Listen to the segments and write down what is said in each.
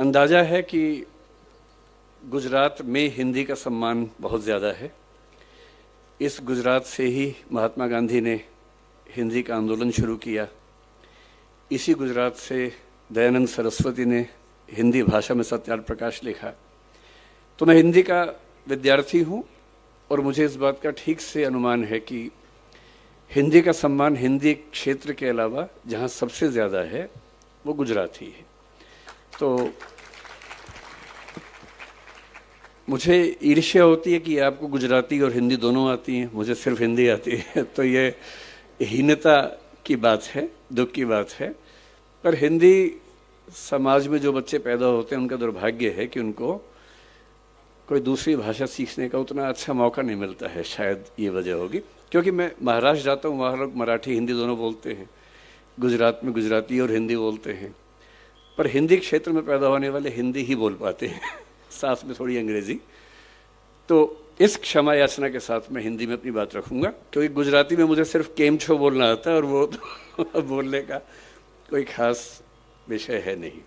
अंदाज़ा है कि गुजरात में हिंदी का सम्मान बहुत ज़्यादा है। इस गुजरात से ही महात्मा गांधी ने हिंदी का आंदोलन शुरू किया। इसी गुजरात से दयानंद सरस्वती ने हिंदी भाषा में सत्यार्थ प्रकाश लिखा। तो मैं हिंदी का विद्यार्थी हूँ और मुझे इस बात का ठीक से अनुमान है कि हिंदी का सम्मान हिंदी क्षेत्र के अलावा जहाँ सबसे ज़्यादा है वो गुजरात ही है। तो मुझे ईर्ष्या होती है कि आपको गुजराती और हिंदी दोनों आती हैं, मुझे सिर्फ हिंदी आती है। तो ये हीनता की बात है, दुख की बात है। पर हिंदी समाज में जो बच्चे पैदा होते हैं उनका दुर्भाग्य है कि उनको कोई दूसरी भाषा सीखने का उतना अच्छा मौका नहीं मिलता है। शायद ये वजह होगी, क्योंकि मैं महाराष्ट्र जाता हूँ, वहाँ लोग मराठी हिंदी दोनों बोलते हैं। गुजरात में गुजराती और हिंदी बोलते हैं, पर हिंदी क्षेत्र में पैदा होने वाले हिंदी ही बोल पाते हैं, साथ में थोड़ी अंग्रेजी। तो इस क्षमा याचना के साथ मैं हिंदी में अपनी बात रखूंगा, क्योंकि गुजराती में मुझे सिर्फ केम छो बोलना आता है और वो तो बोलने का कोई खास विषय है नहीं।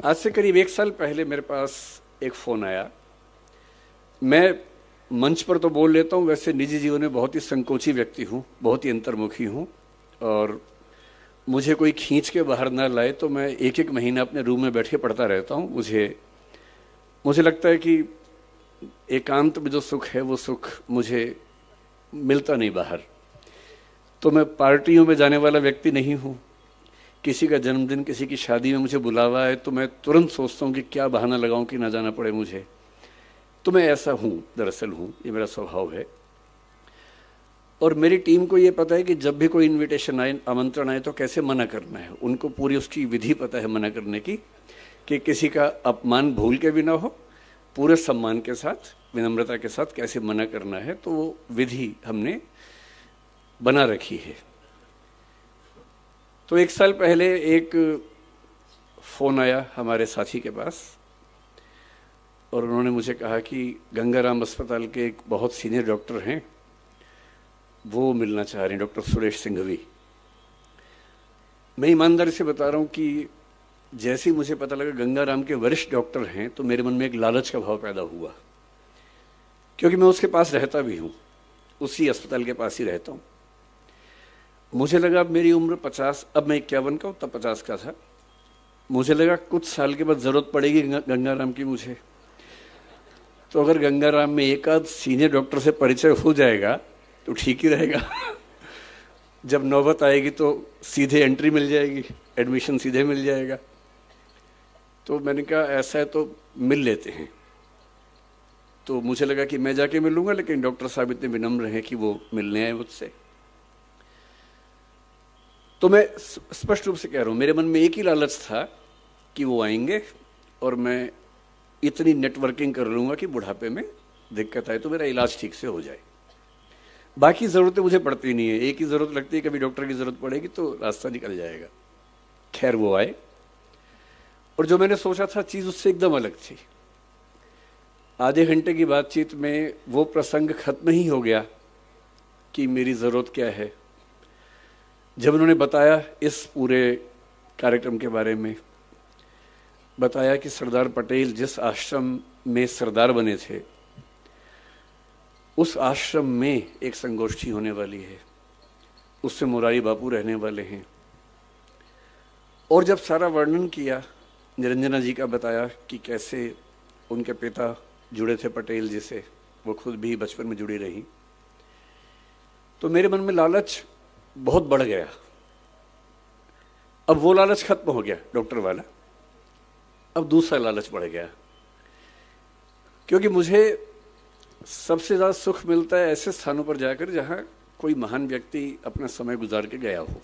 आज से करीब 1 साल पहले मेरे पास एक फ़ोन आया। मैं मंच पर तो बोल लेता हूँ, वैसे निजी जीवन में बहुत ही संकोची व्यक्ति हूँ, बहुत ही अंतर्मुखी हूँ, और मुझे कोई खींच के बाहर ना लाए तो मैं 1-1 महीना अपने रूम में बैठ के पढ़ता रहता हूँ। मुझे लगता है कि एकांत में जो सुख है वो सुख मुझे मिलता नहीं बाहर। तो मैं पार्टियों में जाने वाला व्यक्ति नहीं हूँ। किसी का जन्मदिन, किसी की शादी में मुझे बुलावा है तो मैं तुरंत सोचता हूँ कि क्या बहाना लगाऊं कि ना जाना पड़े मुझे। तो मैं ऐसा हूँ, दरअसल हूँ, ये मेरा स्वभाव है। और मेरी टीम को ये पता है कि जब भी कोई इनविटेशन आए, आमंत्रण आए, तो कैसे मना करना है। उनको पूरी उसकी विधि पता है मना करने की, कि किसी का अपमान भूल के भी ना हो, पूरे सम्मान के साथ, विनम्रता के साथ कैसे मना करना है। तो वो विधि हमने बना रखी है। तो 1 साल पहले एक फ़ोन आया हमारे साथी के पास, और उन्होंने मुझे कहा कि गंगाराम अस्पताल के एक बहुत सीनियर डॉक्टर हैं, वो मिलना चाह रहे हैं, डॉक्टर सुरेश सिंघवी। मैं ईमानदारी से बता रहा हूँ कि जैसे ही मुझे पता लगा गंगाराम के वरिष्ठ डॉक्टर हैं, तो मेरे मन में एक लालच का भाव पैदा हुआ, क्योंकि मैं उसके पास रहता भी हूँ, उसी अस्पताल के पास ही रहता हूँ। मुझे लगा अब मेरी उम्र 50, अब मैं 51 का हूँ, तब 50 का था। मुझे लगा कुछ साल के बाद ज़रूरत पड़ेगी गंगाराम की मुझे। तो अगर गंगाराम में एक आध सीनियर डॉक्टर से परिचय हो जाएगा तो ठीक ही रहेगा। जब नौबत आएगी तो सीधे एंट्री मिल जाएगी, एडमिशन सीधे मिल जाएगा। तो मैंने कहा ऐसा है तो मिल लेते हैं। तो मुझे लगा कि मैं जाके मिलूंगा, लेकिन डॉक्टर साहब इतने विनम्र हैं कि वो मिलने आए मुझसे। तो मैं स्पष्ट रूप से कह रहा हूँ, मेरे मन में एक ही लालच था कि वो आएंगे और मैं इतनी नेटवर्किंग कर लूँगा कि बुढ़ापे में दिक्कत आए तो मेरा इलाज ठीक से हो जाए। बाकी ज़रूरतें मुझे पड़ती नहीं है, एक ही ज़रूरत लगती है, कभी डॉक्टर की ज़रूरत पड़ेगी तो रास्ता निकल जाएगा। खैर वो आए, और जो मैंने सोचा था चीज़ उससे एकदम अलग थी। आधे घंटे की बातचीत में वो प्रसंग खत्म ही हो गया कि मेरी ज़रूरत क्या है। जब उन्होंने बताया इस पूरे कार्यक्रम के बारे में, बताया कि सरदार पटेल जिस आश्रम में सरदार बने थे, उस आश्रम में एक संगोष्ठी होने वाली है, उससे मुरारी बापू रहने वाले हैं। और जब सारा वर्णन किया, निरंजना जी का बताया कि कैसे उनके पिता जुड़े थे पटेल जी से, वो खुद भी बचपन में जुड़ी रही, तो मेरे मन में लालच बहुत बढ़ गया। अब वो लालच खत्म हो गया डॉक्टर वाला, अब दूसरा लालच बढ़ गया, क्योंकि मुझे सबसे ज़्यादा सुख मिलता है ऐसे स्थानों पर जाकर जहाँ कोई महान व्यक्ति अपना समय गुजार के गया हो।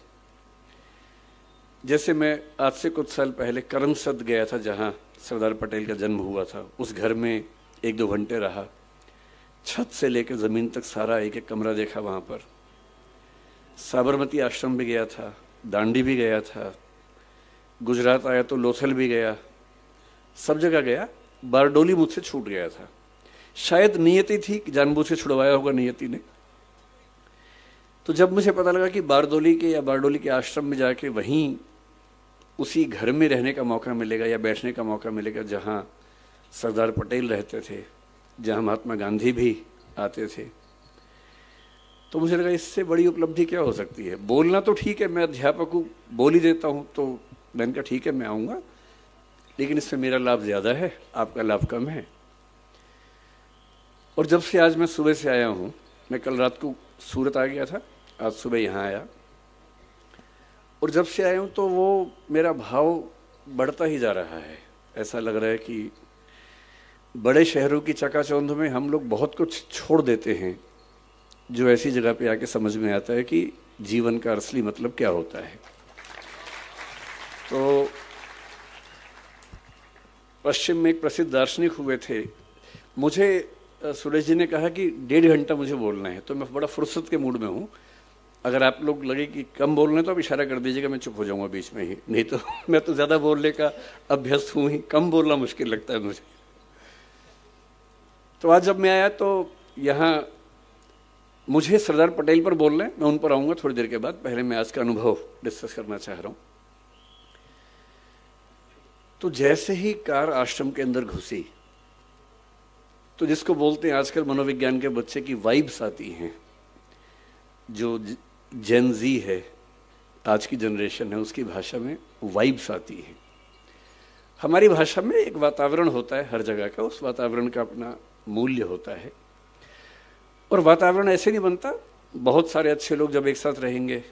जैसे मैं आज से कुछ साल पहले करमसद गया था, जहाँ सरदार पटेल का जन्म हुआ था। उस घर में 1-2 घंटे रहा, छत से लेकर ज़मीन तक सारा एक-एक कमरा देखा वहाँ पर। साबरमती आश्रम भी गया था, दांडी भी गया था, गुजरात आया तो लोथल भी गया, सब जगह गया। बारडोली मुझसे छूट गया था, शायद नियति थी कि जानबूझ के छुड़वाया होगा नियति ने। तो जब मुझे पता लगा कि बारडोली के या बारडोली के आश्रम में जाके वहीं उसी घर में रहने का मौका मिलेगा या बैठने का मौका मिलेगा जहाँ सरदार पटेल रहते थे, जहाँ महात्मा गांधी भी आते थे। तो मुझे लगा इससे बड़ी उपलब्धि क्या हो सकती है। बोलना तो ठीक है, मैं अध्यापक हूँ, बोल ही देता हूँ, तो मैंने कहा ठीक है मैं आऊँगा, लेकिन इसमें मेरा लाभ ज़्यादा है, आपका लाभ कम है। और जब से आज मैं सुबह से आया हूँ, मैं कल रात को सूरत आ गया था, आज सुबह यहाँ आया, और जब से आया हूँ तो वो मेरा भाव बढ़ता ही जा रहा है। ऐसा लग रहा है कि बड़े शहरों की चकाचौंध में हम लोग बहुत कुछ छोड़ देते हैं, जो ऐसी जगह पे आके समझ में आता है कि जीवन का असली मतलब क्या होता है। तो पश्चिम में एक प्रसिद्ध दार्शनिक हुए थे, मुझे सुरेश जी ने कहा कि 1.5 घंटा मुझे बोलना है, तो मैं बड़ा फुर्सत के मूड में हूँ। अगर आप लोग लगे कि कम बोलना है तो आप इशारा कर दीजिएगा, मैं चुप हो जाऊंगा बीच में ही, नहीं तो मैं तो ज़्यादा बोलने का अभ्यस्त हूँ ही, कम बोलना मुश्किल लगता है मुझे। तो आज जब मैं आया तो यहाँ मुझे सरदार पटेल पर बोलना है, मैं उन पर आऊँगा थोड़ी देर के बाद। पहले मैं आज का अनुभव डिस्कस करना चाह रहा हूँ। तो जैसे ही कार आश्रम के अंदर घुसी तो जिसको बोलते हैं आजकल मनोविज्ञान के बच्चे की वाइब्स आती हैं, जो जेन जी है, आज की जनरेशन है, उसकी भाषा में वाइब्स आती है। हमारी भाषा में एक वातावरण होता है हर जगह का, उस वातावरण का अपना मूल्य होता है। और वातावरण ऐसे नहीं बनता, बहुत सारे अच्छे लोग जब एक साथ रहेंगे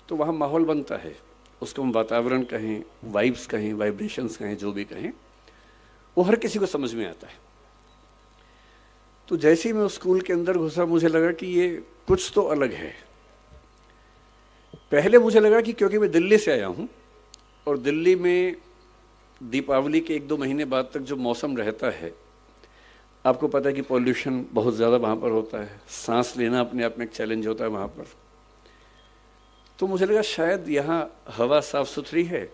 तो वहाँ माहौल बनता है, उसको हम वातावरण कहें, वाइब्स कहें, वाइब्रेशंस कहें, जो भी कहें, वो हर किसी को समझ में आता है। तो जैसे ही मैं उस स्कूल के अंदर घुसा मुझे लगा कि ये कुछ तो अलग है। पहले मुझे लगा कि क्योंकि मैं दिल्ली से आया हूँ और दिल्ली में दीपावली के 1-2 महीने बाद तक जो मौसम रहता है, आपको पता है कि पॉल्यूशन बहुत ज़्यादा वहाँ पर होता है, सांस लेना अपने आप में एक चैलेंज होता है वहाँ पर। तो मुझे लगा शायद यहाँ हवा साफ सुथरी है,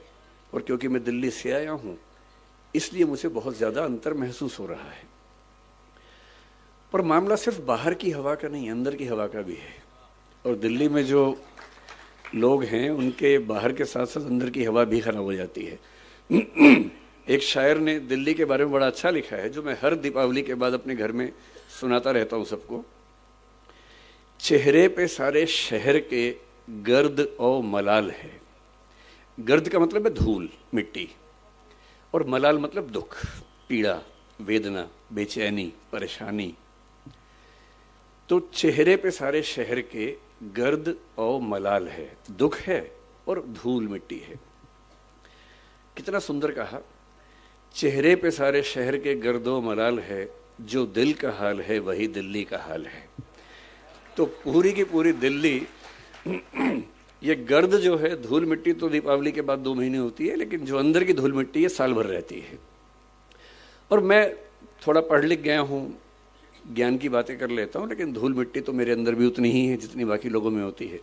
और क्योंकि मैं दिल्ली से आया हूँ इसलिए मुझे बहुत ज़्यादा अंतर महसूस हो रहा है। पर मामला सिर्फ बाहर की हवा का नहीं, अंदर की हवा का भी है। और दिल्ली में जो लोग हैं उनके बाहर के साथ साथ अंदर की हवा भी खराब हो जाती है। एक शायर ने दिल्ली के बारे में बड़ा अच्छा लिखा है, जो मैं हर दीपावली के बाद अपने घर में सुनाता रहता हूँ सबको। चेहरे पे सारे शहर के गर्द और मलाल है। गर्द का मतलब है धूल, मिट्टी, और मलाल मतलब दुख, पीड़ा, वेदना, बेचैनी, परेशानी। तो चेहरे पे सारे शहर के गर्द और मलाल है, दुख है और धूल मिट्टी है। कितना सुंदर कहा, चेहरे पे सारे शहर के गर्द और मलाल है, जो दिल का हाल है वही दिल्ली का हाल है। तो पूरी की पूरी दिल्ली ये गर्द जो है, धूल मिट्टी, तो दीपावली के बाद 2 महीने होती है, लेकिन जो अंदर की धूल मिट्टी है साल भर रहती है। और मैं थोड़ा पढ़ लिख गया हूँ, ज्ञान की बातें कर लेता हूँ, लेकिन धूल मिट्टी तो मेरे अंदर भी उतनी ही है जितनी बाकी लोगों में होती है।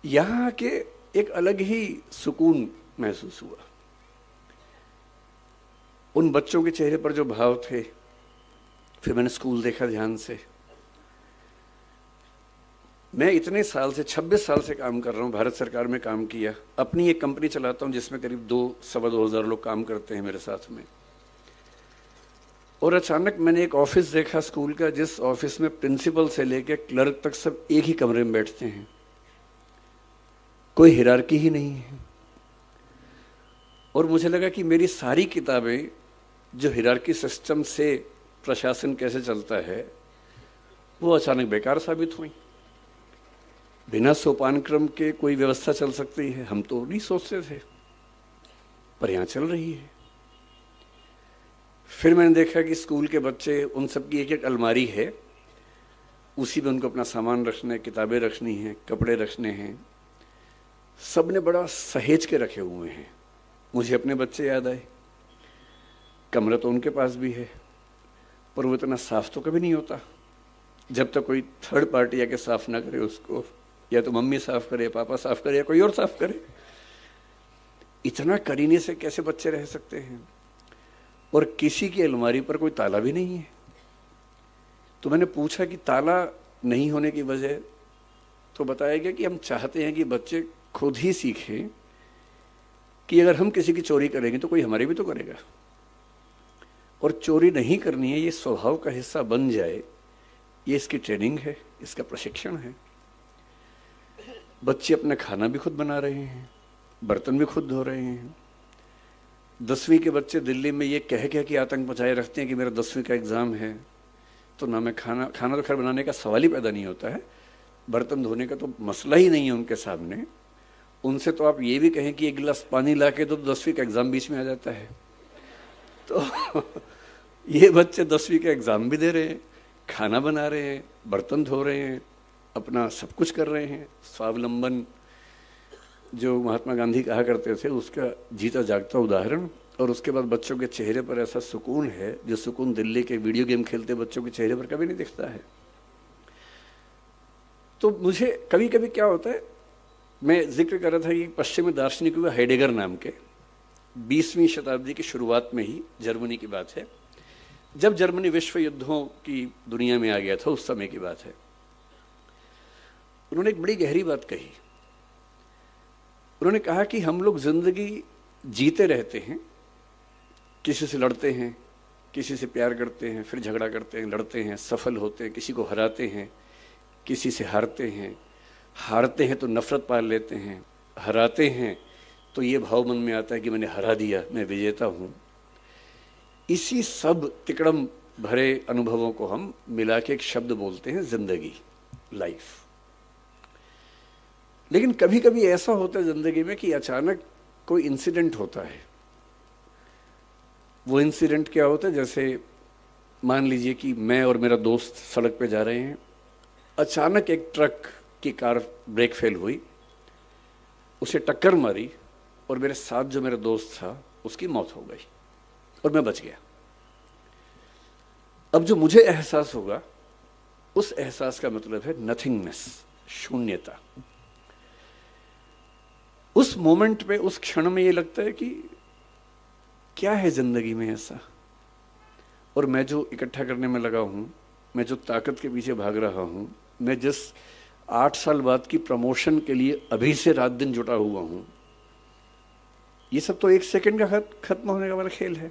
यहाँ के एक अलग ही सुकून महसूस हुआ। उन बच्चों के चेहरे पर जो भाव थे, फिर मैंने स्कूल देखा ध्यान से। मैं इतने साल से 26 साल से काम कर रहा हूँ, भारत सरकार में काम किया, अपनी एक कंपनी चलाता हूँ जिसमें करीब 2-2,500 लोग काम करते हैं मेरे साथ में। और अचानक मैंने एक ऑफिस देखा स्कूल का, जिस ऑफिस में प्रिंसिपल से लेकर क्लर्क तक सब एक ही कमरे में बैठते हैं, कोई हिरार्की ही नहीं है। और मुझे लगा कि मेरी सारी किताबें जो हिरार्की सिस्टम से प्रशासन कैसे चलता है, वो अचानक बेकार साबित हुई। बिना सोपान क्रम के कोई व्यवस्था चल सकती है, हम तो नहीं सोचते थे, पर यहाँ चल रही है। फिर मैंने देखा कि स्कूल के बच्चे, उन सब की एक एक अलमारी है, उसी में उनको अपना सामान रखना है, किताबें रखनी हैं, कपड़े रखने हैं, सब ने बड़ा सहेज के रखे हुए हैं। मुझे अपने बच्चे याद आए। कमरा तो उनके पास भी है, पर वो इतना साफ तो कभी नहीं होता जब तक कोई थर्ड पार्टी आके साफ ना करे उसको, या तो मम्मी साफ करे, पापा साफ करे, या कोई और साफ करे। इतना करीने से कैसे बच्चे रह सकते हैं? और किसी की अलमारी पर कोई ताला भी नहीं है। तो मैंने पूछा कि ताला नहीं होने की वजह, तो बताया गया कि हम चाहते हैं कि बच्चे खुद ही सीखें कि अगर हम किसी की चोरी करेंगे तो कोई हमारी भी तो करेगा, और चोरी नहीं करनी है, ये स्वभाव का हिस्सा बन जाए, ये इसकी ट्रेनिंग है, इसका प्रशिक्षण है। बच्चे अपना खाना भी खुद बना रहे हैं, बर्तन भी खुद धो रहे हैं। 10वीं के बच्चे दिल्ली में ये कह के आतंक मचाए रखते हैं कि मेरा 10वीं का एग्ज़ाम है, तो ना मैं खाना तो खैर बनाने का सवाल ही पैदा नहीं होता है, बर्तन धोने का तो मसला ही नहीं है उनके सामने। उनसे तो आप ये भी कहें कि एक गिलास पानी ला के दो, तो 10वीं का एग्ज़ाम बीच में आ जाता है। तो ये बच्चे 10वीं का एग्ज़ाम भी दे रहे हैं, खाना बना रहे हैं, बर्तन धो रहे हैं, अपना सब कुछ कर रहे हैं। स्वावलंबन जो महात्मा गांधी कहा करते थे, उसका जीता जागता उदाहरण। और उसके बाद बच्चों के चेहरे पर ऐसा सुकून है जो सुकून दिल्ली के वीडियो गेम खेलते बच्चों के चेहरे पर कभी नहीं दिखता है। तो मुझे कभी कभी क्या होता है, मैं जिक्र कर रहा था कि पश्चिमी दार्शनिक हुआ हेडेगर नाम के, 20वीं शताब्दी की शुरुआत में ही जर्मनी की बात है, जब जर्मनी विश्व युद्धों की दुनिया में आ गया था, उस समय की बात है। उन्होंने एक बड़ी गहरी बात कही। उन्होंने कहा कि हम लोग जिंदगी जीते रहते हैं, किसी से लड़ते हैं, किसी से प्यार करते हैं, फिर झगड़ा करते हैं, लड़ते हैं, सफल होते हैं, किसी को हराते हैं, किसी से हारते हैं तो नफरत पाल लेते हैं, हराते हैं तो ये भाव मन में आता है कि मैंने हरा दिया, मैं विजेता हूँ। इसी सब तिकड़म भरे अनुभवों को हम मिला के एक शब्द बोलते हैं जिंदगी, लाइफ। लेकिन कभी कभी ऐसा होता है जिंदगी में कि अचानक कोई इंसिडेंट होता है। वो इंसिडेंट क्या होता है, जैसे मान लीजिए कि मैं और मेरा दोस्त सड़क पे जा रहे हैं, अचानक एक ट्रक की कार ब्रेक फेल हुई, उसे टक्कर मारी और मेरे साथ जो मेरा दोस्त था उसकी मौत हो गई और मैं बच गया। अब जो मुझे एहसास होगा, उस एहसास का मतलब है नथिंगनेस, शून्यता। उस मोमेंट पे, उस क्षण में ये लगता है कि क्या है जिंदगी में ऐसा, और मैं जो इकट्ठा करने में लगा हूं, मैं जो ताकत के पीछे भाग रहा हूं, मैं जिस 8 साल बाद की प्रमोशन के लिए अभी से रात दिन जुटा हुआ हूं, ये सब तो 1 सेकंड का खत्म होने का वाला खेल है।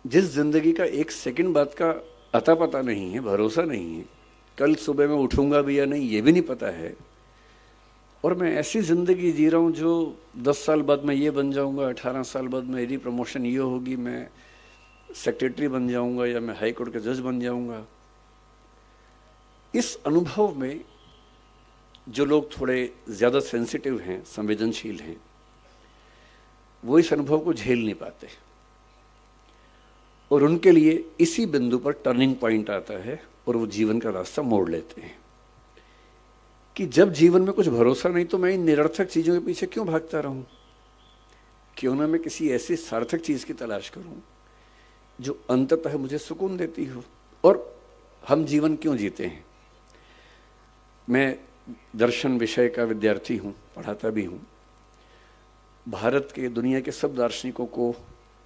जिस जिंदगी का 1 सेकंड बाद का अता पता नहीं है, भरोसा नहीं है, कल सुबह मैं उठूंगा भी या नहीं ये भी नहीं पता है, और मैं ऐसी जिंदगी जी रहा हूं जो 10 साल बाद मैं ये बन जाऊंगा, 18 साल बाद मेरी प्रमोशन ये होगी, मैं सेक्रेटरी बन जाऊंगा या मैं हाई कोर्ट का जज बन जाऊंगा। इस अनुभव में जो लोग थोड़े ज्यादा सेंसिटिव हैं, संवेदनशील हैं, वो इस अनुभव को झेल नहीं पाते, और उनके लिए इसी बिंदु पर टर्निंग पॉइंट आता है और वो जीवन का रास्ता मोड़ लेते हैं कि जब जीवन में कुछ भरोसा नहीं तो मैं इन निरर्थक चीजों के पीछे क्यों भागता रहूं, क्यों ना मैं किसी ऐसी सार्थक चीज की तलाश करूं जो अंततः मुझे सुकून देती हो। और हम जीवन क्यों जीते हैं? मैं दर्शन विषय का विद्यार्थी हूं, पढ़ाता भी हूं। भारत के, दुनिया के सब दार्शनिकों को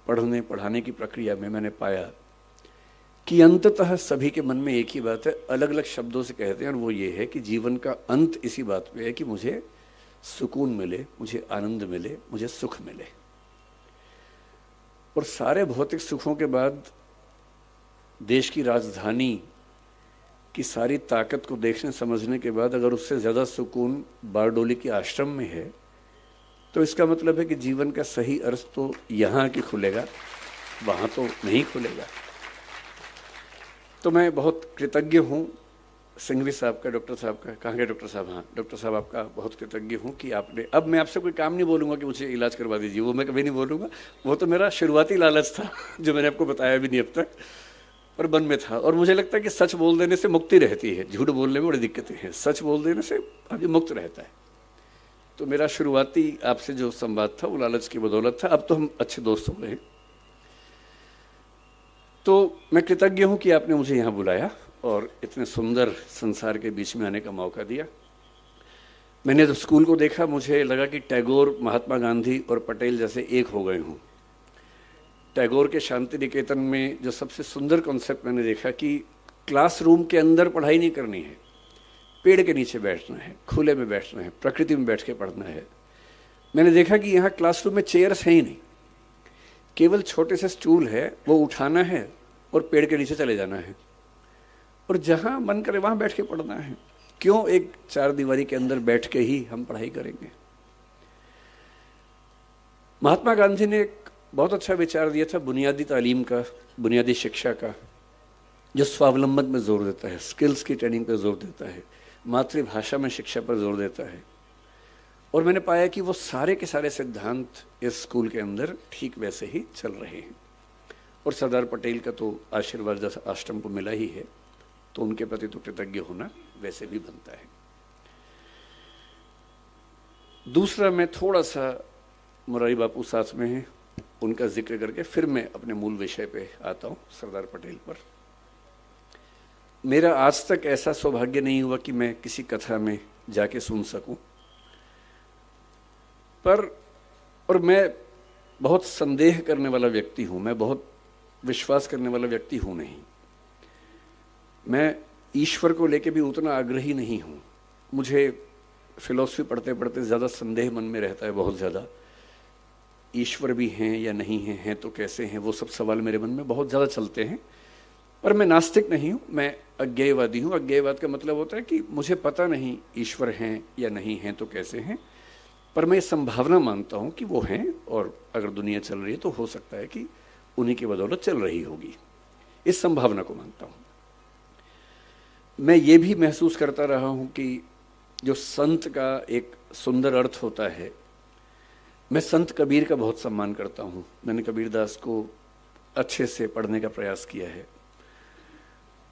पढ़ने पढ़ाने की प्रक्रिया में मैंने पाया कि अंततः सभी के मन में एक ही बात है, अलग अलग शब्दों से कहते हैं, और वो ये है कि जीवन का अंत इसी बात पे है कि मुझे सुकून मिले, मुझे आनंद मिले, मुझे सुख मिले। और सारे भौतिक सुखों के बाद देश की राजधानी की सारी ताकत को देखने समझने के बाद अगर उससे ज्यादा सुकून बारडोली के आश्रम में है, तो इसका मतलब है कि जीवन का सही अर्थ तो यहाँ आके खुलेगा, वहां तो नहीं खुलेगा। तो मैं बहुत कृतज्ञ हूँ सिंघवी साहब का, डॉक्टर साहब का। कहाँ गए डॉक्टर साहब? हाँ, डॉक्टर साहब आपका बहुत कृतज्ञ हूँ कि आपने, अब मैं आपसे कोई काम नहीं बोलूँगा कि मुझे इलाज करवा दीजिए, वो मैं कभी नहीं बोलूँगा। वो तो मेरा शुरुआती लालच था जो मैंने आपको बताया भी नहीं अब तक, और मन में था। और मुझे लगता है कि सच बोल देने से मुक्ति रहती है, झूठ बोलने में बड़ी दिक्कतें हैं, सच बोल देने से आदमी मुक्त रहता है। तो मेरा शुरुआती आपसे जो संवाद था वो लालच की बदौलत था। अब तो हम अच्छे दोस्त हो गए हैं। तो मैं कृतज्ञ हूँ कि आपने मुझे यहाँ बुलाया और इतने सुंदर संसार के बीच में आने का मौका दिया। मैंने जब स्कूल को देखा, मुझे लगा कि टैगोर, महात्मा गांधी और पटेल जैसे एक हो गए हूँ। टैगोर के शांति निकेतन में जो सबसे सुंदर कॉन्सेप्ट मैंने देखा कि क्लासरूम के अंदर पढ़ाई नहीं करनी है, पेड़ के नीचे बैठना है, खुले में बैठना है, प्रकृति में बैठ के पढ़ना है। मैंने देखा कि यहाँ क्लासरूम में चेयर्स हैं ही नहीं, केवल छोटे से स्टूल है, वो उठाना है और पेड़ के नीचे चले जाना है, और जहाँ मन करे वहाँ बैठ के पढ़ना है। क्यों एक चार दीवारी के अंदर बैठ के ही हम पढ़ाई करेंगे? महात्मा गांधी ने एक बहुत अच्छा विचार दिया था बुनियादी तालीम का, बुनियादी शिक्षा का, जो स्वावलंबन में जोर देता है, स्किल्स की ट्रेनिंग पर जोर देता है, मातृभाषा में शिक्षा पर जोर देता है। और मैंने पाया कि वो सारे के सारे सिद्धांत इस स्कूल के अंदर ठीक वैसे ही चल रहे हैं। और सरदार पटेल का तो आशीर्वाद जैसा आश्रम को मिला ही है, तो उनके प्रति तो कृतज्ञ होना वैसे भी बनता है। दूसरा, मैं थोड़ा सा मुरारी बापू साथ में हैं, उनका जिक्र करके फिर मैं अपने मूल विषय पे आता हूँ, सरदार पटेल पर। मेरा आज तक ऐसा सौभाग्य नहीं हुआ कि मैं किसी कथा में जाके सुन सकूं, और मैं बहुत संदेह करने वाला व्यक्ति हूं, मैं बहुत विश्वास करने वाला व्यक्ति हूं नहीं। मैं ईश्वर को लेके भी उतना आग्रही नहीं हूं। मुझे फिलॉसफी पढ़ते पढ़ते ज़्यादा संदेह मन में रहता है, बहुत ज़्यादा। ईश्वर भी हैं या नहीं हैं तो कैसे हैं, वो सब सवाल मेरे मन में बहुत ज़्यादा चलते हैं। पर मैं नास्तिक नहीं हूँ, मैं अज्ञेयवादी हूँ। अज्ञेयवाद का मतलब होता है कि मुझे पता नहीं ईश्वर हैं या नहीं हैं तो कैसे हैं, पर मैं संभावना मानता हूँ कि वो हैं, और अगर दुनिया चल रही है तो हो सकता है कि उन्हीं की बदौलत चल रही होगी। इस संभावना को मानता हूँ। मैं ये भी महसूस करता रहा हूँ कि जो संत का एक सुंदर अर्थ होता है, मैं संत कबीर का बहुत सम्मान करता हूँ। मैंने कबीरदास को अच्छे से पढ़ने का प्रयास किया है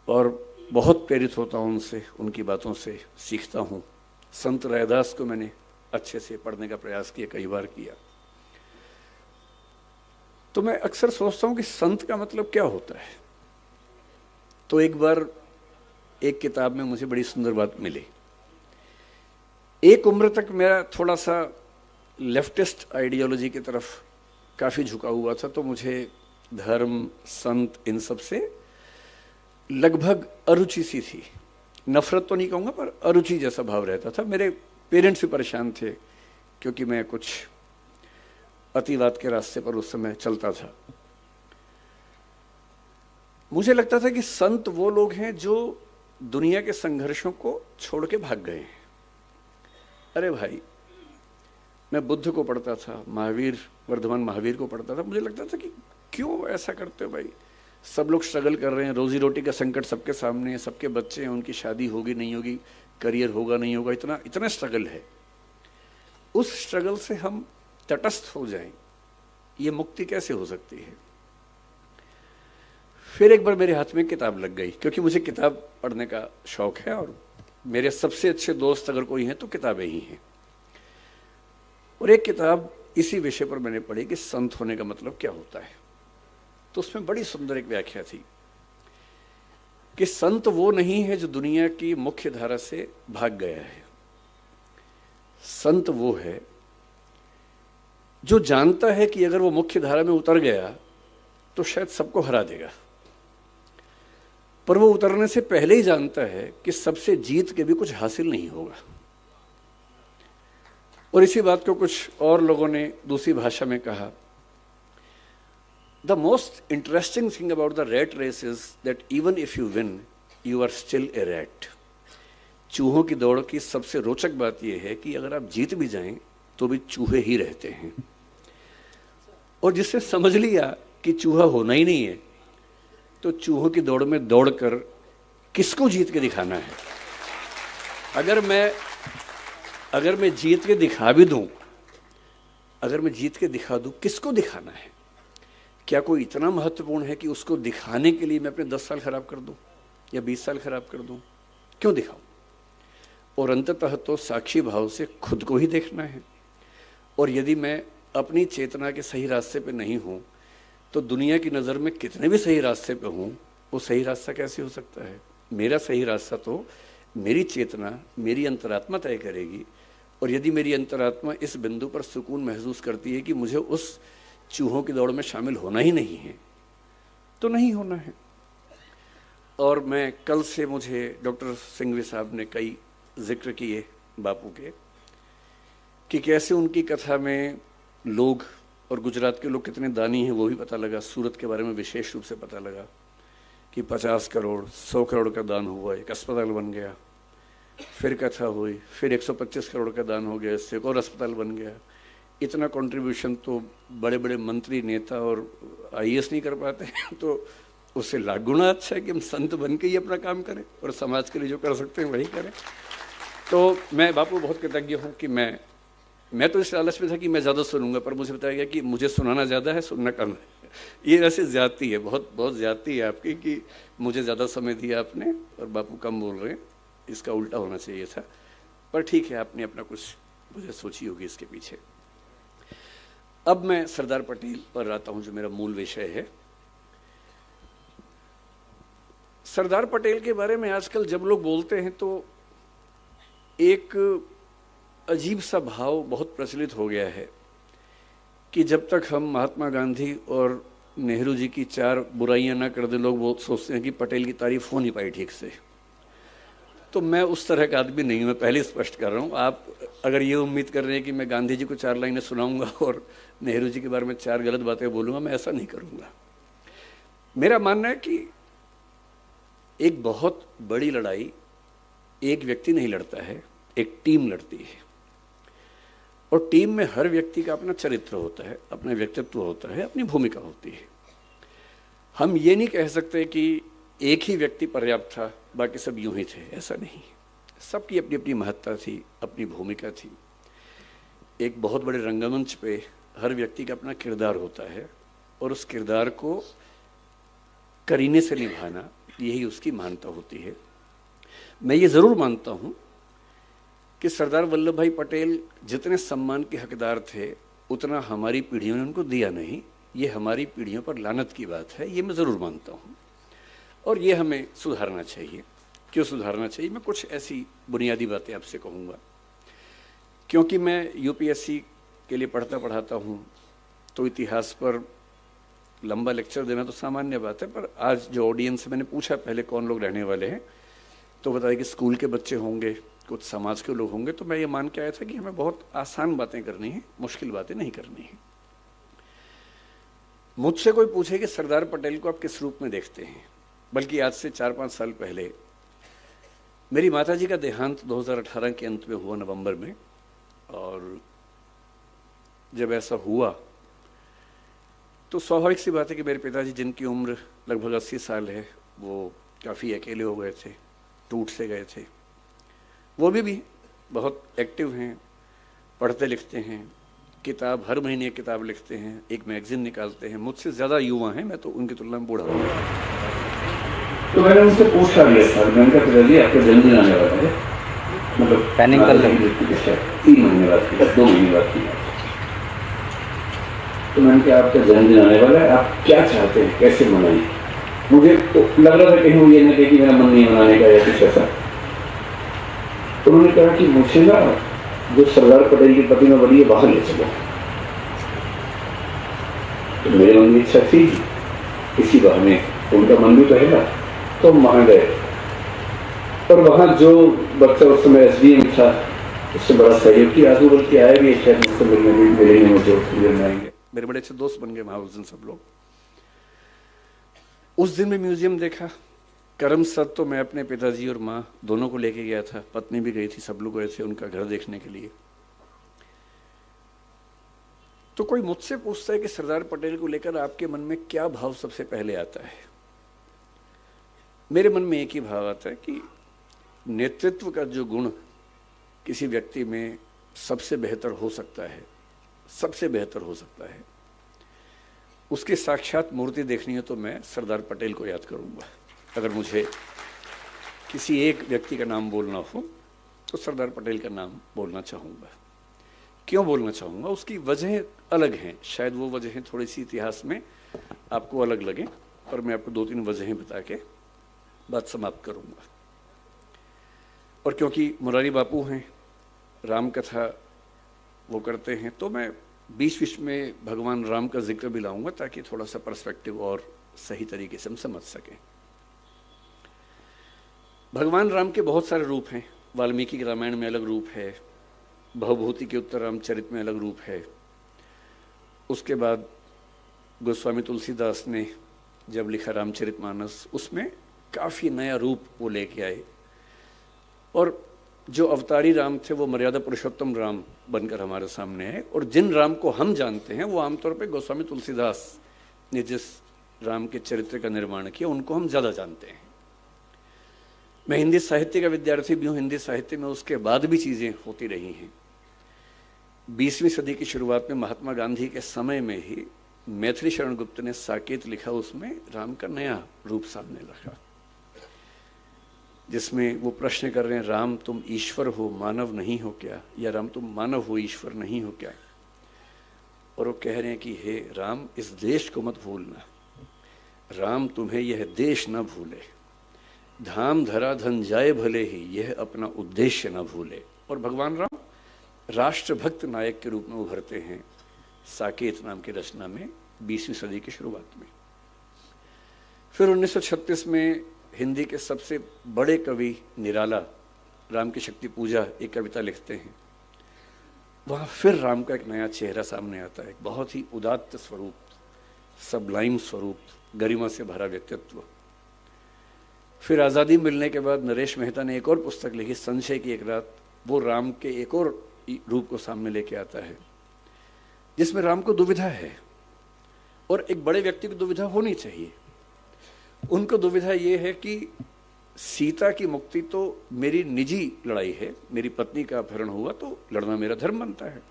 और बहुत प्रेरित होता हूँ उनसे, उनकी बातों से सीखता हूँ। संत रैदास को मैंने अच्छे से पढ़ने का प्रयास किया, कई बार किया। तो मैं अक्सर सोचता हूँ कि संत का मतलब क्या होता है। तो एक बार एक किताब में मुझे बड़ी सुंदर बात मिली। एक उम्र तक मेरा थोड़ा सा लेफ्टिस्ट आइडियोलॉजी की तरफ काफ़ी झुका हुआ था, तो मुझे धर्म, संत, इन सब से लगभग अरुचि सी थी। नफरत तो नहीं कहूँगा, पर अरुचि जैसा भाव रहता था। मेरे पेरेंट्स भी परेशान थे क्योंकि मैं कुछ अतिवाद के रास्ते पर उस समय चलता था। मुझे लगता था कि संत वो लोग हैं जो दुनिया के संघर्षों को छोड़ के भाग गए हैं। अरे भाई, मैं बुद्ध को पढ़ता था, महावीर, वर्धमान महावीर को पढ़ता था। मुझे लगता था कि क्यों ऐसा करते हो भाई, सब लोग स्ट्रगल कर रहे हैं, रोजी रोटी का संकट सबके सामने है, सबके बच्चे हैं, उनकी शादी होगी नहीं होगी, करियर होगा नहीं होगा, इतना इतना स्ट्रगल है। उस स्ट्रगल से हम तटस्थ हो जाएं, ये मुक्ति कैसे हो सकती है? फिर एक बार मेरे हाथ में किताब लग गई, क्योंकि मुझे किताब पढ़ने का शौक है और मेरे सबसे अच्छे दोस्त अगर कोई हैं तो किताबें ही हैं। और एक किताब इसी विषय पर मैंने पढ़ी कि संत होने का मतलब क्या होता है। तो उसमें बड़ी सुंदर एक व्याख्या थी कि संत वो नहीं है जो दुनिया की मुख्य धारा से भाग गया है। संत वो है जो जानता है कि अगर वो मुख्य धारा में उतर गया तो शायद सबको हरा देगा, पर वो उतरने से पहले ही जानता है कि सबसे जीत के भी कुछ हासिल नहीं होगा। और इसी बात को कुछ और लोगों ने दूसरी भाषा में कहा, the most interesting thing about the rat race is that even if you win you are still a rat. चूहों की दौड़ की सबसे रोचक बात यह है कि अगर आप जीत भी जाएं तो भी चूहे ही रहते हैं। और जिससे समझ लिया कि चूहा होना ही नहीं है, तो चूहों की दौड़ में दौड़कर किसको जीत के दिखाना है? अगर मैं जीत के दिखा भी दूं, अगर मैं जीत के दिखा दूं, किसको दिखाना है? क्या कोई इतना महत्वपूर्ण है कि उसको दिखाने के लिए मैं अपने 10 साल खराब कर दूं या 20 साल खराब कर दूं? क्यों दिखाऊं? और अंततः तो साक्षी भाव से खुद को ही देखना है। और यदि मैं अपनी चेतना के सही रास्ते पे नहीं हूं, तो दुनिया की नज़र में कितने भी सही रास्ते पे हूं, वो सही रास्ता कैसे हो सकता है? मेरा सही रास्ता तो मेरी चेतना, मेरी अंतरात्मा तय करेगी। और यदि मेरी अंतरात्मा इस बिंदु पर सुकून महसूस करती है कि मुझे उस चूहों की दौड़ में शामिल होना ही नहीं है, तो नहीं होना है। और मैं कल से, मुझे डॉक्टर सिंघवी साहब ने कई जिक्र किए बापू के, कि कैसे उनकी कथा में लोग और गुजरात के लोग कितने दानी हैं वो भी पता लगा। सूरत के बारे में विशेष रूप से पता लगा कि 50 करोड़ 100 करोड़ का दान हुआ, एक अस्पताल बन गया। फिर कथा हुई, फिर 125 करोड़ का दान हो गया, इससे एक और अस्पताल बन गया। इतना कंट्रीब्यूशन तो बड़े बड़े मंत्री, नेता और आईएएस नहीं कर पाते तो उससे लाख गुना अच्छा है कि हम संत बन के ही अपना काम करें और समाज के लिए जो कर सकते हैं वही करें। तो मैं बापू बहुत कृतज्ञ हूँ कि मैं तो इस लालच में था कि मैं ज़्यादा सुनूंगा, पर मुझे बताया गया कि मुझे सुनाना ज़्यादा है, सुनना कम है। ये वैसे ज्यादती है, बहुत बहुत ज्यादती है आपकी कि मुझे ज़्यादा समय दिया आपने और बापू कम बोल रहे हैं। इसका उल्टा होना चाहिए था, पर ठीक है, आपने अपना कुछ मुझे सोची होगी इसके पीछे। अब मैं सरदार पटेल पर आता हूँ, जो मेरा मूल विषय है। सरदार पटेल के बारे में आजकल जब लोग बोलते हैं तो एक अजीब सा भाव बहुत प्रचलित हो गया है कि जब तक हम महात्मा गांधी और नेहरू जी की 4 बुराइयां ना कर दें, लोग वो सोचते हैं कि पटेल की तारीफ हो नहीं पाई ठीक से। तो मैं उस तरह का आदमी नहीं हूं, मैं पहले स्पष्ट कर रहा हूं। आप अगर ये उम्मीद कर रहे हैं कि मैं गांधी जी को 4 लाइनें सुनाऊंगा और नेहरू जी के बारे में 4 गलत बातें बोलूंगा, मैं ऐसा नहीं करूंगा। मेरा मानना है कि एक बहुत बड़ी लड़ाई एक व्यक्ति नहीं लड़ता है, एक टीम लड़ती है। और टीम में हर व्यक्ति का अपना चरित्र होता है, अपना व्यक्तित्व होता है, अपनी भूमिका होती है। हम ये नहीं कह सकते कि एक ही व्यक्ति पर्याप्त था, बाकी सब यूं ही थे, ऐसा नहीं। सबकी अपनी अपनी महत्ता थी, अपनी भूमिका थी। एक बहुत बड़े रंगमंच पे हर व्यक्ति का अपना किरदार होता है और उस किरदार को करीने से निभाना, यही उसकी महानता होती है। मैं ये ज़रूर मानता हूँ कि सरदार वल्लभ भाई पटेल जितने सम्मान के हकदार थे उतना हमारी पीढ़ियों ने उनको दिया नहीं। ये हमारी पीढ़ियों पर लानत की बात है, ये मैं ज़रूर मानता हूँ और ये हमें सुधारना चाहिए। क्यों सुधारना चाहिए? मैं कुछ ऐसी बुनियादी बातें आपसे कहूँगा। क्योंकि मैं यूपीएससी के लिए पढ़ाता हूँ तो इतिहास पर लंबा लेक्चर देना तो सामान्य बात है, पर आज जो ऑडियंस से मैंने पूछा पहले कौन लोग रहने वाले हैं, तो बताया कि स्कूल के बच्चे होंगे, कुछ समाज के लोग होंगे। तो मैं ये मान के आया था कि हमें बहुत आसान बातें करनी है, मुश्किल बातें नहीं करनी है। मुझसे कोई पूछे कि सरदार पटेल को आप किस रूप में देखते हैं, बल्कि आज से 4-5 साल पहले मेरी माताजी का देहांत 2018 के अंत में हुआ, नवंबर में। और जब ऐसा हुआ तो स्वाभाविक सी बात है कि मेरे पिताजी, जिनकी उम्र लगभग 80 साल है, वो काफ़ी अकेले हो गए थे, टूट से गए थे। वो भी बहुत एक्टिव हैं, पढ़ते लिखते हैं, किताब हर महीने एक किताब लिखते हैं, एक मैगजीन निकालते हैं। मुझसे ज़्यादा युवा हैं, मैं तो उनकी तुलना में बूढ़ा हूँ। तो मैंने उनसे पूछा लिया था, मैंने कहा पिताजी आपका जन्मदिन आने वाला है, मतलब प्लानिंग कर लेंगे 3 महीने बाद की, 2 महीने बाद की। तो मैंने कहा आपका जन्मदिन आने वाला है, आप क्या चाहते हैं, कैसे मनाएं? मुझे तो लग रहा था कहीं वो ये न कहे कि मेरा मन नहीं मनाने का या कुछ ऐसा। तो उन्होंने कहा कि मुझे ना जो सरदार पटेल की प्रतिमा बनी है बाहर ले चलो। तो मेरे मन में इच्छा थी इसी बहाने उनका मन भी पहला, तो वहां गए। और वहां जो बच्चा उस समय एसडीएम था, उससे बड़ा सहयोग की आजू बल्कि आया भी, शायद मुझसे मिलेंगे, मुझे आएंगे। मेरे बड़े अच्छे दोस्त बन गए वहां उस दिन सब लोग। उस दिन में म्यूजियम देखा। करमसद तो मैं अपने पिताजी और माँ दोनों को लेके गया था, पत्नी भी गई थी, सब लोग गए थे उनका घर देखने के लिए। तो कोई मुझसे पूछता है कि सरदार पटेल को लेकर आपके मन में क्या भाव सबसे पहले आता है? मेरे मन में एक ही भाव आता है कि नेतृत्व का जो गुण किसी व्यक्ति में सबसे बेहतर हो सकता है, सबसे बेहतर हो सकता है, उसकी साक्षात मूर्ति देखनी है तो मैं सरदार पटेल को याद करूंगा। अगर मुझे किसी एक व्यक्ति का नाम बोलना हो तो सरदार पटेल का नाम बोलना चाहूँगा। क्यों बोलना चाहूँगा? उसकी वजह अलग हैं, शायद वो वजहें थोड़ी सी इतिहास में आपको अलग लगें, पर मैं आपको 2-3 वजहें बता के बात समाप्त करूँगा। और क्योंकि मुरारी बापू हैं, राम कथा वो करते हैं, तो मैं बीच में भगवान राम का जिक्र भी लाऊंगा ताकि थोड़ा सा पर्सपेक्टिव और सही तरीके से हम समझ सकें। भगवान राम के बहुत सारे रूप हैं। वाल्मीकि के रामायण में अलग रूप है, भवभूति के उत्तर रामचरित में अलग रूप है। उसके बाद गोस्वामी तुलसीदास ने जब लिखा रामचरितमानस, उसमें काफ़ी नया रूप वो लेके आए, और जो अवतारी राम थे वो मर्यादा पुरुषोत्तम राम बनकर हमारे सामने है। और जिन राम को हम जानते हैं वो आमतौर पे गोस्वामी तुलसीदास ने जिस राम के चरित्र का निर्माण किया उनको हम ज़्यादा जानते हैं। मैं हिंदी साहित्य का विद्यार्थी भी हूँ, हिंदी साहित्य में उसके बाद भी चीज़ें होती रही हैं। 20वीं सदी की शुरुआत में महात्मा गांधी के समय में ही मैथिली शरण गुप्त ने साकेत लिखा, उसमें राम का नया रूप सामने लगा, जिसमें वो प्रश्न कर रहे हैं, राम तुम ईश्वर हो मानव नहीं हो क्या, या राम तुम मानव हो ईश्वर नहीं हो क्या। और वो कह रहे हैं कि हे राम, इस देश को मत भूलना, राम तुम्हें यह देश न भूले, धाम धरा धन जाए भले ही, यह अपना उद्देश्य न भूले। और भगवान राम राष्ट्रभक्त नायक के रूप में उभरते हैं साकेत नाम की रचना में 20वीं सदी की शुरुआत में। फिर 1936 में हिंदी के सबसे बड़े कवि निराला राम की शक्ति पूजा एक कविता लिखते हैं। वहाँ फिर राम का एक नया चेहरा सामने आता है, बहुत ही उदात्त स्वरूप, सबलाइम स्वरूप, गरिमा से भरा व्यक्तित्व। फिर आज़ादी मिलने के बाद नरेश मेहता ने एक और पुस्तक लिखी, संशय की एक रात। वो राम के एक और रूप को सामने लेके आता है, जिसमें राम को दुविधा है, और एक बड़े व्यक्ति को दुविधा होनी चाहिए। उनको दुविधा ये है कि सीता की मुक्ति तो मेरी निजी लड़ाई है, मेरी पत्नी का अपहरण हुआ तो लड़ना मेरा धर्म बनता है,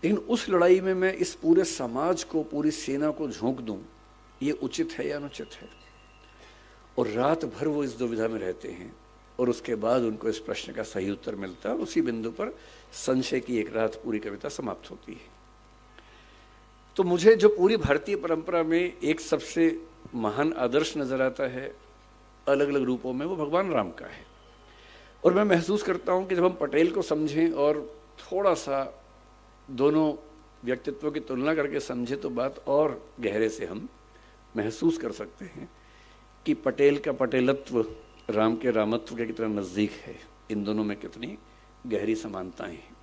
लेकिन उस लड़ाई में मैं इस पूरे समाज को, पूरी सेना को झोंक दूं, ये उचित है या अनुचित है। और रात भर वो इस दुविधा में रहते हैं, और उसके बाद उनको इस प्रश्न का सही उत्तर मिलता है, और उसी बिंदु पर संशय की एक रात पूरी कविता समाप्त होती है। तो मुझे जो पूरी भारतीय परंपरा में एक सबसे महान आदर्श नजर आता है अलग अलग रूपों में, वो भगवान राम का है। और मैं महसूस करता हूँ कि जब हम पटेल को समझें और थोड़ा सा दोनों व्यक्तित्वों की तुलना करके समझें, तो बात और गहरे से हम महसूस कर सकते हैं कि पटेल का पटेलत्व राम के रामत्व के कितना नज़दीक है, इन दोनों में कितनी गहरी समानताएं हैं।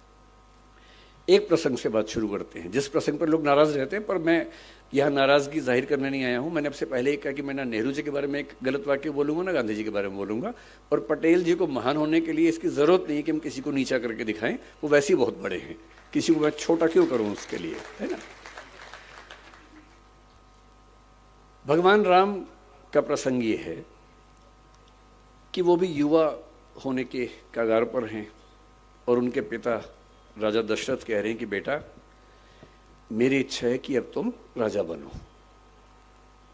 एक प्रसंग से बात शुरू करते हैं, जिस प्रसंग पर लोग नाराज रहते हैं, पर मैं यहाँ नाराजगी जाहिर करने नहीं आया हूँ। मैंने आपसे पहले ही कहा कि मैं ना नेहरू जी के बारे में एक गलत वाक्य बोलूँगा, ना गांधी जी के बारे में बोलूँगा। और पटेल जी को महान होने के लिए इसकी ज़रूरत नहीं है कि हम किसी को नीचा करके दिखाएं, वो वैसे ही बहुत बड़े हैं, किसी को मैं छोटा क्यों करूँ उसके लिए, है ना। भगवान राम का प्रसंग ये है कि वो भी युवा होने के कगार पर हैं, और उनके पिता राजा दशरथ कह रहे हैं कि बेटा, मेरी इच्छा है कि अब तुम राजा बनो।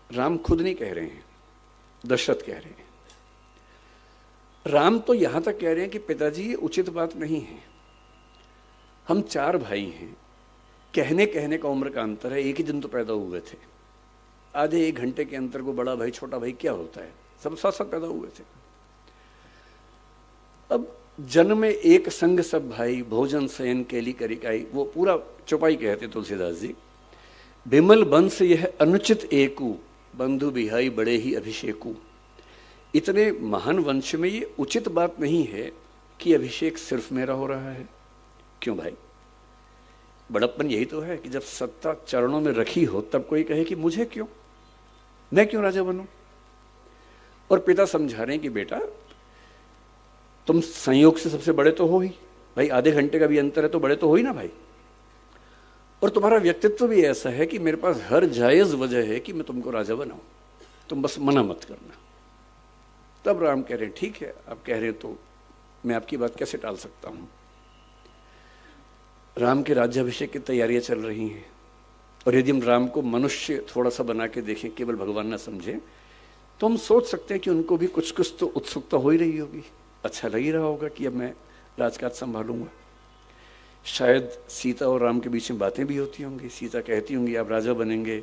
राम खुद नहीं कह रहे हैं, दशरथ कह रहे हैं। राम तो यहां तक कह रहे हैं कि पिताजी ये उचित बात नहीं है, हम 4 भाई हैं, कहने कहने का उम्र का अंतर है, एक ही दिन तो पैदा हुए थे, आधे 1 घंटे के अंतर को बड़ा भाई छोटा भाई क्या होता है, सब साथ साथ पैदा हुए थे। अब जन्म में एक संग सब भाई, भोजन शयन केली करिकाई, वो पूरा चौपाई कहते तुलसीदास जी। बिमल बंस यह अनुचित एकू, बंधु बिहाई बड़े ही अभिषेकू। इतने महान वंश में ये उचित बात नहीं है कि अभिषेक सिर्फ मेरा हो रहा है। क्यों भाई, बड़प्पन यही तो है कि जब सत्ता चरणों में रखी हो तब कोई कहे कि मुझे क्यों, मैं क्यों राजा बनूं। और पिता समझा रहे हैं कि बेटा, तुम संयोग से सबसे बड़े तो हो ही भाई, आधे घंटे का भी अंतर है तो बड़े तो हो ही ना भाई। और तुम्हारा व्यक्तित्व भी ऐसा है कि मेरे पास हर जायज वजह है कि मैं तुमको राजा बनाऊं, तुम बस मना मत करना। तब राम कह रहे हैं ठीक है, आप कह रहे हैं तो मैं आपकी बात कैसे टाल सकता हूं। राम के राज्याभिषेक की तैयारियां चल रही हैं, और यदि हम राम को मनुष्य थोड़ा सा बना के देखें, केवल भगवान ना समझें, तो हम सोच सकते हैं कि उनको भी कुछ कुछ तो उत्सुकता हो ही रही होगी, अच्छा लग ही रहा होगा कि अब मैं राजकाज संभालूंगा। शायद सीता और राम के बीच में बातें भी होती होंगी, सीता कहती होंगी आप राजा बनेंगे,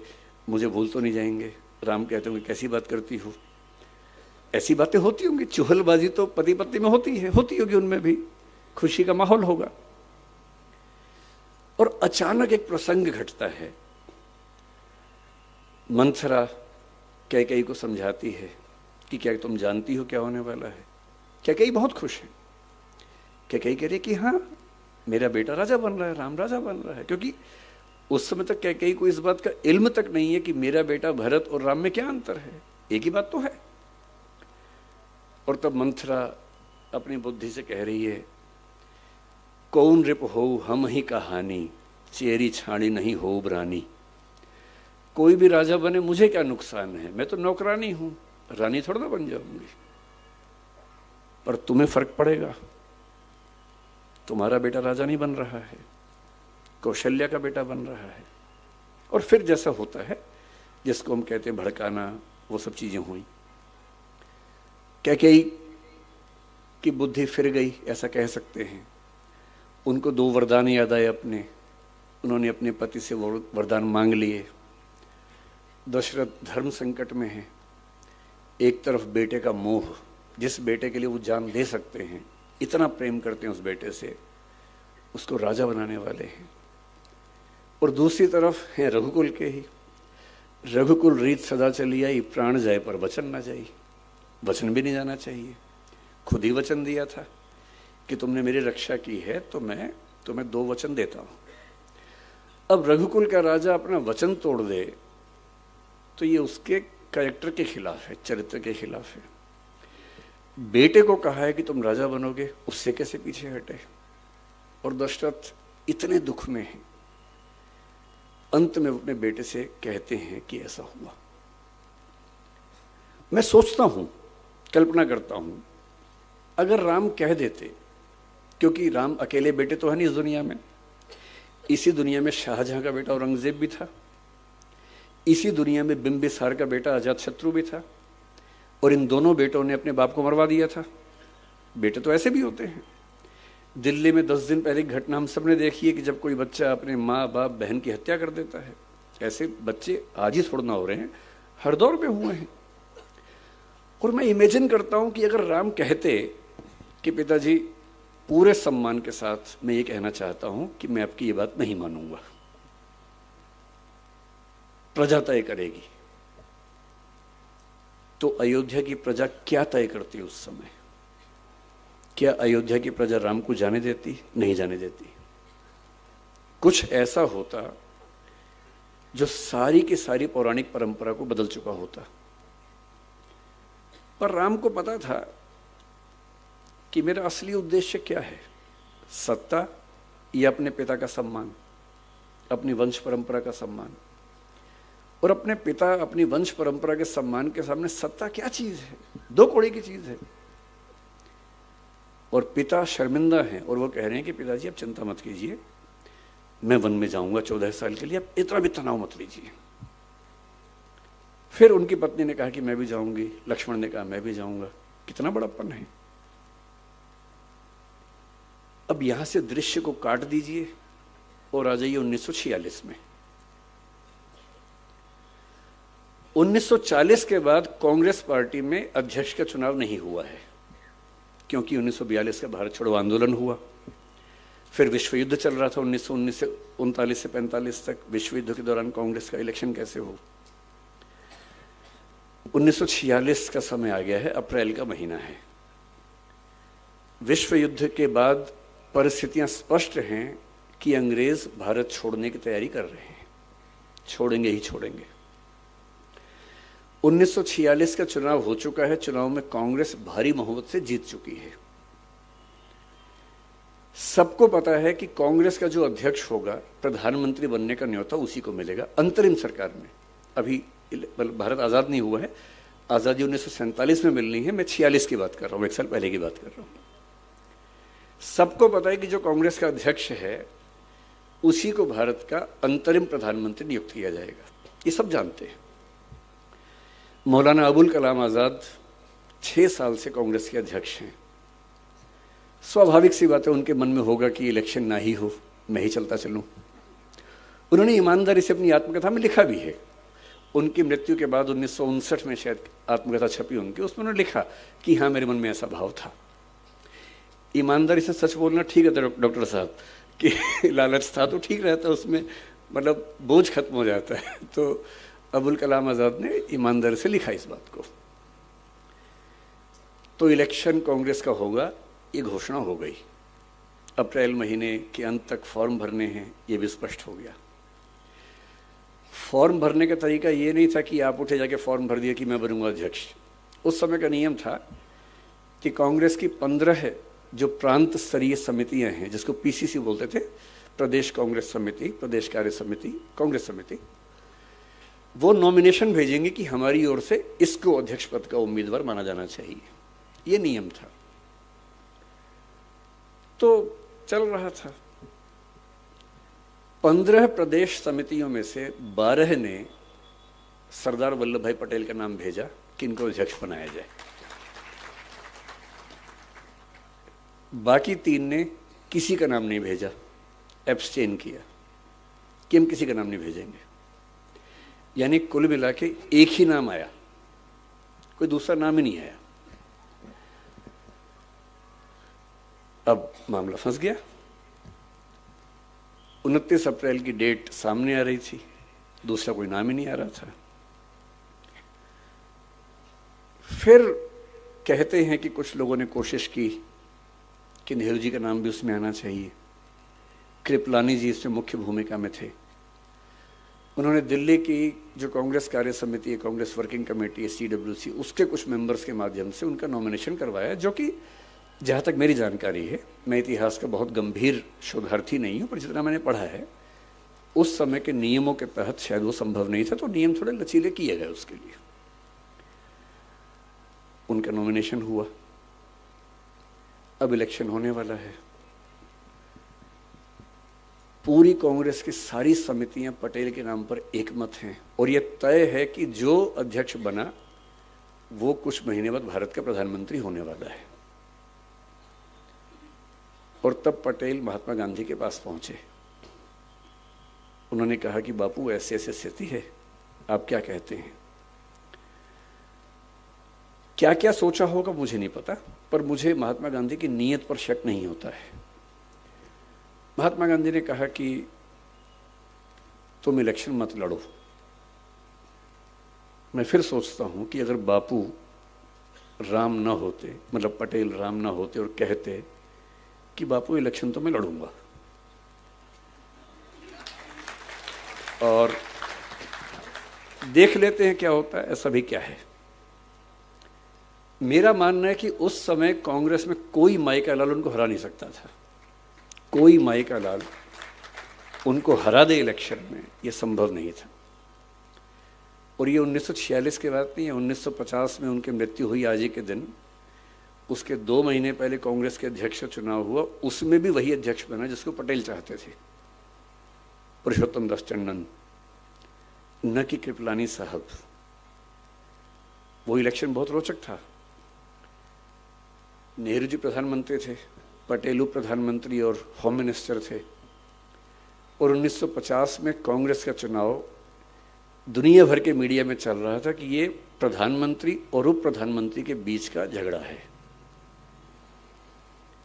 मुझे भूल तो नहीं जाएंगे। राम कहते होंगे कैसी बात करती हो। ऐसी बातें होती होंगी, चुहलबाजी तो पति पत्नी में होती है, होती होगी, उनमें भी खुशी का माहौल होगा। और अचानक एक प्रसंग घटता है। मंथरा कैकेयी को समझाती है कि क्या तुम जानती हो क्या होने वाला है। कैकेयी बहुत खुश है। कैकेयी कह रही कि हाँ, मेरा बेटा राजा बन रहा है, राम राजा बन रहा है। क्योंकि उस समय तक कैकेयी को इस बात का इल्म तक नहीं है कि मेरा बेटा भरत और राम में क्या अंतर है, एक ही बात तो है। और तब मंथरा अपनी बुद्धि से कह रही है, कौन रिप हो हम ही कहानी, चेरी छाड़ी नहीं हो बरानी। कोई भी राजा बने मुझे क्या नुकसान है, मैं तो नौकरानी हूं, रानी थोड़ा ना बन जाऊंगी। पर तुम्हें फर्क पड़ेगा, तुम्हारा बेटा राजा नहीं बन रहा है, कौशल्या का बेटा बन रहा है। और फिर जैसा होता है जिसको हम कहते हैं भड़काना, वो सब चीजें हुई। कैकेयी की बुद्धि फिर गई, ऐसा कह सकते हैं। उनको 2 वरदान याद आए अपने, उन्होंने अपने पति से वरदान मांग लिए। दशरथ धर्म संकट में है, एक तरफ बेटे का मोह, जिस बेटे के लिए वो जान दे सकते हैं, इतना प्रेम करते हैं उस बेटे से, उसको राजा बनाने वाले हैं। और दूसरी तरफ हैं रघुकुल के ही। रघुकुल रीत सदा चली आई, प्राण जाए पर वचन ना जाई। वचन भी नहीं जाना चाहिए, खुद ही वचन दिया था कि तुमने मेरी रक्षा की है तो मैं तुम्हें 2 वचन देता हूं। अब रघुकुल का राजा अपना वचन तोड़ दे तो ये उसके कैरेक्टर के खिलाफ है, चरित्र के खिलाफ है। बेटे को कहा है कि तुम राजा बनोगे, उससे कैसे पीछे हटे। और दशरथ इतने दुख में हैं, अंत में अपने बेटे से कहते हैं कि ऐसा हुआ। मैं सोचता हूं, कल्पना करता हूं, अगर राम कह देते, क्योंकि राम अकेले बेटे तो है नहीं इस दुनिया में, इसी दुनिया में शाहजहां का बेटा औरंगजेब भी था, इसी दुनिया में बिंबिसार का बेटा अजातशत्रु भी था, और इन दोनों बेटों ने अपने बाप को मरवा दिया था। बेटे तो ऐसे भी होते हैं। दिल्ली में 10 दिन पहले की घटना हम सब ने देखी है कि जब कोई बच्चा अपने माँ बाप बहन की हत्या कर देता है। ऐसे बच्चे आज ही छोड़ना हो रहे हैं, हर दौर पे हुए हैं। और मैं इमेजिन करता हूं कि अगर राम कहते कि पिताजी पूरे सम्मान के साथ मैं ये कहना चाहता हूं कि मैं आपकी ये बात नहीं मानूंगा, प्रजा तय करेगी, तो अयोध्या की प्रजा क्या तय करती उस समय? क्या अयोध्या की प्रजा राम को जाने देती? नहीं जाने देती। कुछ ऐसा होता जो सारी की सारी पौराणिक परंपरा को बदल चुका होता। पर राम को पता था कि मेरा असली उद्देश्य क्या है, सत्ता या अपने पिता का सम्मान, अपनी वंश परंपरा का सम्मान। और अपने पिता, अपनी वंश परंपरा के सम्मान के सामने सत्ता क्या चीज है? 2 कौड़ी की चीज है। और पिता शर्मिंदा हैं और वो कह रहे हैं कि पिताजी आप चिंता मत कीजिए, मैं वन में जाऊंगा 14 साल के लिए, आप इतना भी तनाव मत लीजिए। फिर उनकी पत्नी ने कहा कि मैं भी जाऊंगी, लक्ष्मण ने कहा मैं भी जाऊंगा। कितना बड़प्पन है। अब यहां से दृश्य को काट दीजिए और आ जाइए 1946 में। 1940 के बाद कांग्रेस पार्टी में अध्यक्ष का चुनाव नहीं हुआ है, क्योंकि 1942 का भारत छोड़ो आंदोलन हुआ। फिर विश्व युद्ध चल रहा था 1919 से 39 से 45 तक। विश्व युद्ध के दौरान कांग्रेस का इलेक्शन कैसे हो? 1946 का समय आ गया है, अप्रैल का महीना है। विश्व युद्ध के बाद परिस्थितियां स्पष्ट हैं कि अंग्रेज भारत छोड़ने की तैयारी कर रहे हैं, छोड़ेंगे ही छोड़ेंगे। 1946 का चुनाव हो चुका है। चुनाव में कांग्रेस भारी बहुमत से जीत चुकी है। सबको पता है कि कांग्रेस का जो अध्यक्ष होगा, प्रधानमंत्री बनने का न्योता उसी को मिलेगा अंतरिम सरकार में। अभी भारत आजाद नहीं हुआ है, आजादी 1947 में मिलनी है। मैं 46 की बात कर रहा हूं, 1 साल पहले की बात कर रहा हूं। सबको पता है कि जो कांग्रेस का अध्यक्ष है उसी को भारत का अंतरिम प्रधानमंत्री नियुक्त किया जाएगा, ये सब जानते हैं। मौलाना अबुल कलाम आजाद 6 साल से कांग्रेस के अध्यक्ष हैं। स्वाभाविक सी बात है, उनके मन में होगा कि इलेक्शन ना ही हो, मैं ही चलता चलूं। उन्होंने ईमानदारी से अपनी आत्मकथा में लिखा भी है। उनकी मृत्यु के बाद 1959 में शायद आत्मकथा छपी उनकी, उसमें उन्होंने लिखा कि हाँ मेरे मन में ऐसा भाव था। ईमानदारी से सच बोलना ठीक है डॉक्टर साहब, कि लालच था तो ठीक रहता, उसमें मतलब बोझ खत्म हो जाता है। तो अबुल कलाम आजाद ने ईमानदारी से लिखा इस बात को। तो इलेक्शन कांग्रेस का होगा, ये घोषणा हो गई। अप्रैल महीने के अंत तक फॉर्म भरने हैं, ये भी स्पष्ट हो गया। फॉर्म भरने का तरीका ये नहीं था कि आप उठे जाके फॉर्म भर दिया कि मैं बनूंगा अध्यक्ष। उस समय का नियम था कि कांग्रेस की 15 जो प्रांत स्तरीय समितियां हैं, जिसको पीसीसी बोलते थे, प्रदेश कांग्रेस समिति, प्रदेश कार्य समिति, कांग्रेस समिति, वो नॉमिनेशन भेजेंगे कि हमारी ओर से इसको अध्यक्ष पद का उम्मीदवार माना जाना चाहिए। ये नियम था। तो चल रहा था। 15 प्रदेश समितियों में से 12 ने सरदार वल्लभ भाई पटेल का नाम भेजा कि इनको अध्यक्ष बनाया जाए। बाकी 3 ने किसी का नाम नहीं भेजा, एब्सटेन किया कि हम किसी का नाम नहीं भेजेंगे। यानी कुल मिला के एक ही नाम आया, कोई दूसरा नाम ही नहीं आया। अब मामला फंस गया। 29 अप्रैल की डेट सामने आ रही थी, दूसरा कोई नाम ही नहीं आ रहा था। फिर कहते हैं कि कुछ लोगों ने कोशिश की कि नेहरू जी का नाम भी उसमें आना चाहिए। कृपलानी जी इसमें मुख्य भूमिका में थे। उन्होंने दिल्ली की जो कांग्रेस कार्य समिति है, कांग्रेस वर्किंग कमेटी है, CWC, उसके कुछ मेंबर्स के माध्यम से उनका नॉमिनेशन करवाया, जो कि जहाँ तक मेरी जानकारी है, मैं इतिहास का बहुत गंभीर शोधार्थी नहीं हूँ, पर जितना मैंने पढ़ा है उस समय के नियमों के तहत शायद वो संभव नहीं था, तो नियम थोड़े लचीले किए गए उसके लिए। उनका नॉमिनेशन हुआ। अब इलेक्शन होने वाला है। पूरी कांग्रेस की सारी समितियां पटेल के नाम पर एकमत हैं और यह तय है कि जो अध्यक्ष बना वो कुछ महीने बाद भारत का प्रधानमंत्री होने वाला है। और तब पटेल महात्मा गांधी के पास पहुंचे। उन्होंने कहा कि बापू ऐसे ऐसे स्थिति है, आप क्या कहते हैं। क्या क्या सोचा होगा मुझे नहीं पता, पर मुझे महात्मा गांधी की नीयत पर शक नहीं होता है। महात्मा गांधी ने कहा कि तुम इलेक्शन मत लड़ो। मैं फिर सोचता हूं कि अगर बापू राम ना होते, मतलब पटेल राम ना होते और कहते कि बापू इलेक्शन तो मैं लड़ूंगा, और देख लेते हैं क्या होता है, ऐसा भी क्या है। मेरा मानना है कि उस समय कांग्रेस में कोई माई का लाल उनको हरा नहीं सकता था। कोई माई का लाल उनको हरा दे इलेक्शन में, यह संभव नहीं था। और ये 1946 के बाद नहीं है, 1950 में उनकी मृत्यु हुई आज ही के दिन। उसके 2 महीने पहले कांग्रेस के अध्यक्ष का चुनाव हुआ, उसमें भी वही अध्यक्ष बना जिसको पटेल चाहते थे, पुरुषोत्तम दास टंडन, न कि कृपलानी साहब। वो इलेक्शन बहुत रोचक था। नेहरू जी प्रधानमंत्री थे, पटेल उप प्रधानमंत्री और होम मिनिस्टर थे। और 1950 में कांग्रेस का चुनाव दुनिया भर के मीडिया में चल रहा था कि ये प्रधानमंत्री और उप प्रधानमंत्री के बीच का झगड़ा है।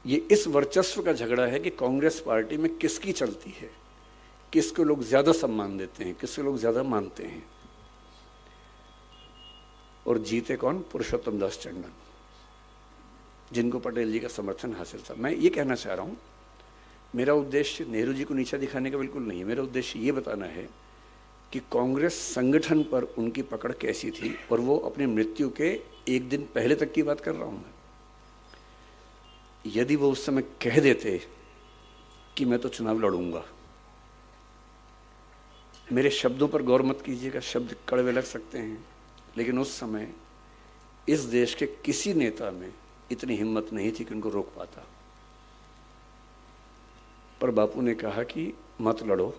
ये इस वर्चस्व का झगड़ा है कि कांग्रेस पार्टी में किसकी चलती है, किसको लोग ज्यादा सम्मान देते हैं, किसको लोग ज्यादा मानते हैं। और जीते कौन? पुरुषोत्तम दास टंडन, जिनको पटेल जी का समर्थन हासिल था। मैं ये कहना चाह रहा हूं, मेरा उद्देश्य नेहरू जी को नीचा दिखाने का बिल्कुल नहीं है। मेरा उद्देश्य ये बताना है कि कांग्रेस संगठन पर उनकी पकड़ कैसी थी, और वो अपनी मृत्यु के 1 दिन पहले तक की बात कर रहा हूं मैं। यदि वो उस समय कह देते कि मैं तो चुनाव लड़ूंगा, मेरे शब्दों पर गौर मत कीजिएगा, शब्द कड़वे लग सकते हैं, लेकिन उस समय इस देश के किसी नेता में इतनी हिम्मत नहीं थी कि उनको रोक पाता। पर बापू ने कहा कि मत लड़ो।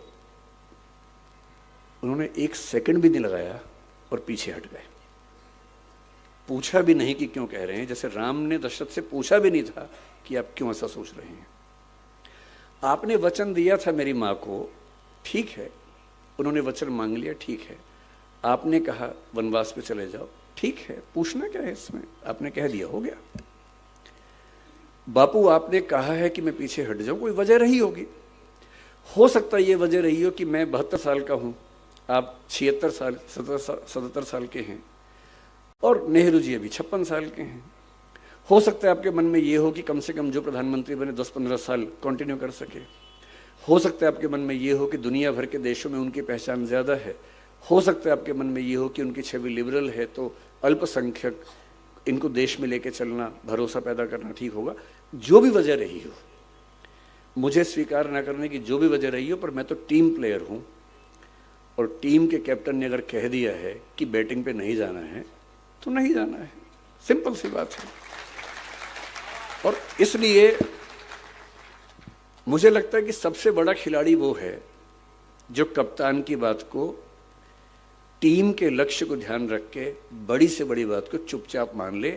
उन्होंने 1 सेकंड भी नहीं लगाया और पीछे हट गए। पूछा भी नहीं कि क्यों कह रहे हैं, जैसे राम ने दशरथ से पूछा भी नहीं था कि आप क्यों ऐसा सोच रहे हैं। आपने वचन दिया था मेरी माँ को, ठीक है, उन्होंने वचन मांग लिया, ठीक है। आपने कहा वनवास पे चले जाओ, ठीक है, पूछना क्या है इसमें, आपने कह दिया, हो गया। बापू आपने कहा है कि मैं पीछे हट जाऊं, कोई वजह रही होगी। हो सकता है ये वजह रही हो कि मैं 72 साल का हूं, आप 76 साल 77 साल के हैं, और नेहरू जी अभी 56 साल के हैं। हो सकता है आपके मन में ये हो कि कम से कम जो प्रधानमंत्री बने 10-15 साल कंटिन्यू कर सके। हो सकता है आपके मन में ये हो कि दुनिया भर के देशों में उनकी पहचान ज़्यादा है। हो सकता है आपके मन में ये हो कि उनकी छवि लिबरल है, तो अल्पसंख्यक इनको देश में लेके चलना, भरोसा पैदा करना ठीक होगा। जो भी वजह रही हो, मुझे स्वीकार ना करने की जो भी वजह रही हो, पर मैं तो टीम प्लेयर हूँ, और टीम के कैप्टन ने अगर कह दिया है कि बैटिंग पे नहीं जाना है तो नहीं जाना है, सिंपल सी बात है। और इसलिए मुझे लगता है कि सबसे बड़ा खिलाड़ी वो है जो कप्तान की बात को, टीम के लक्ष्य को ध्यान रख के बड़ी से बड़ी बात को चुपचाप मान ले।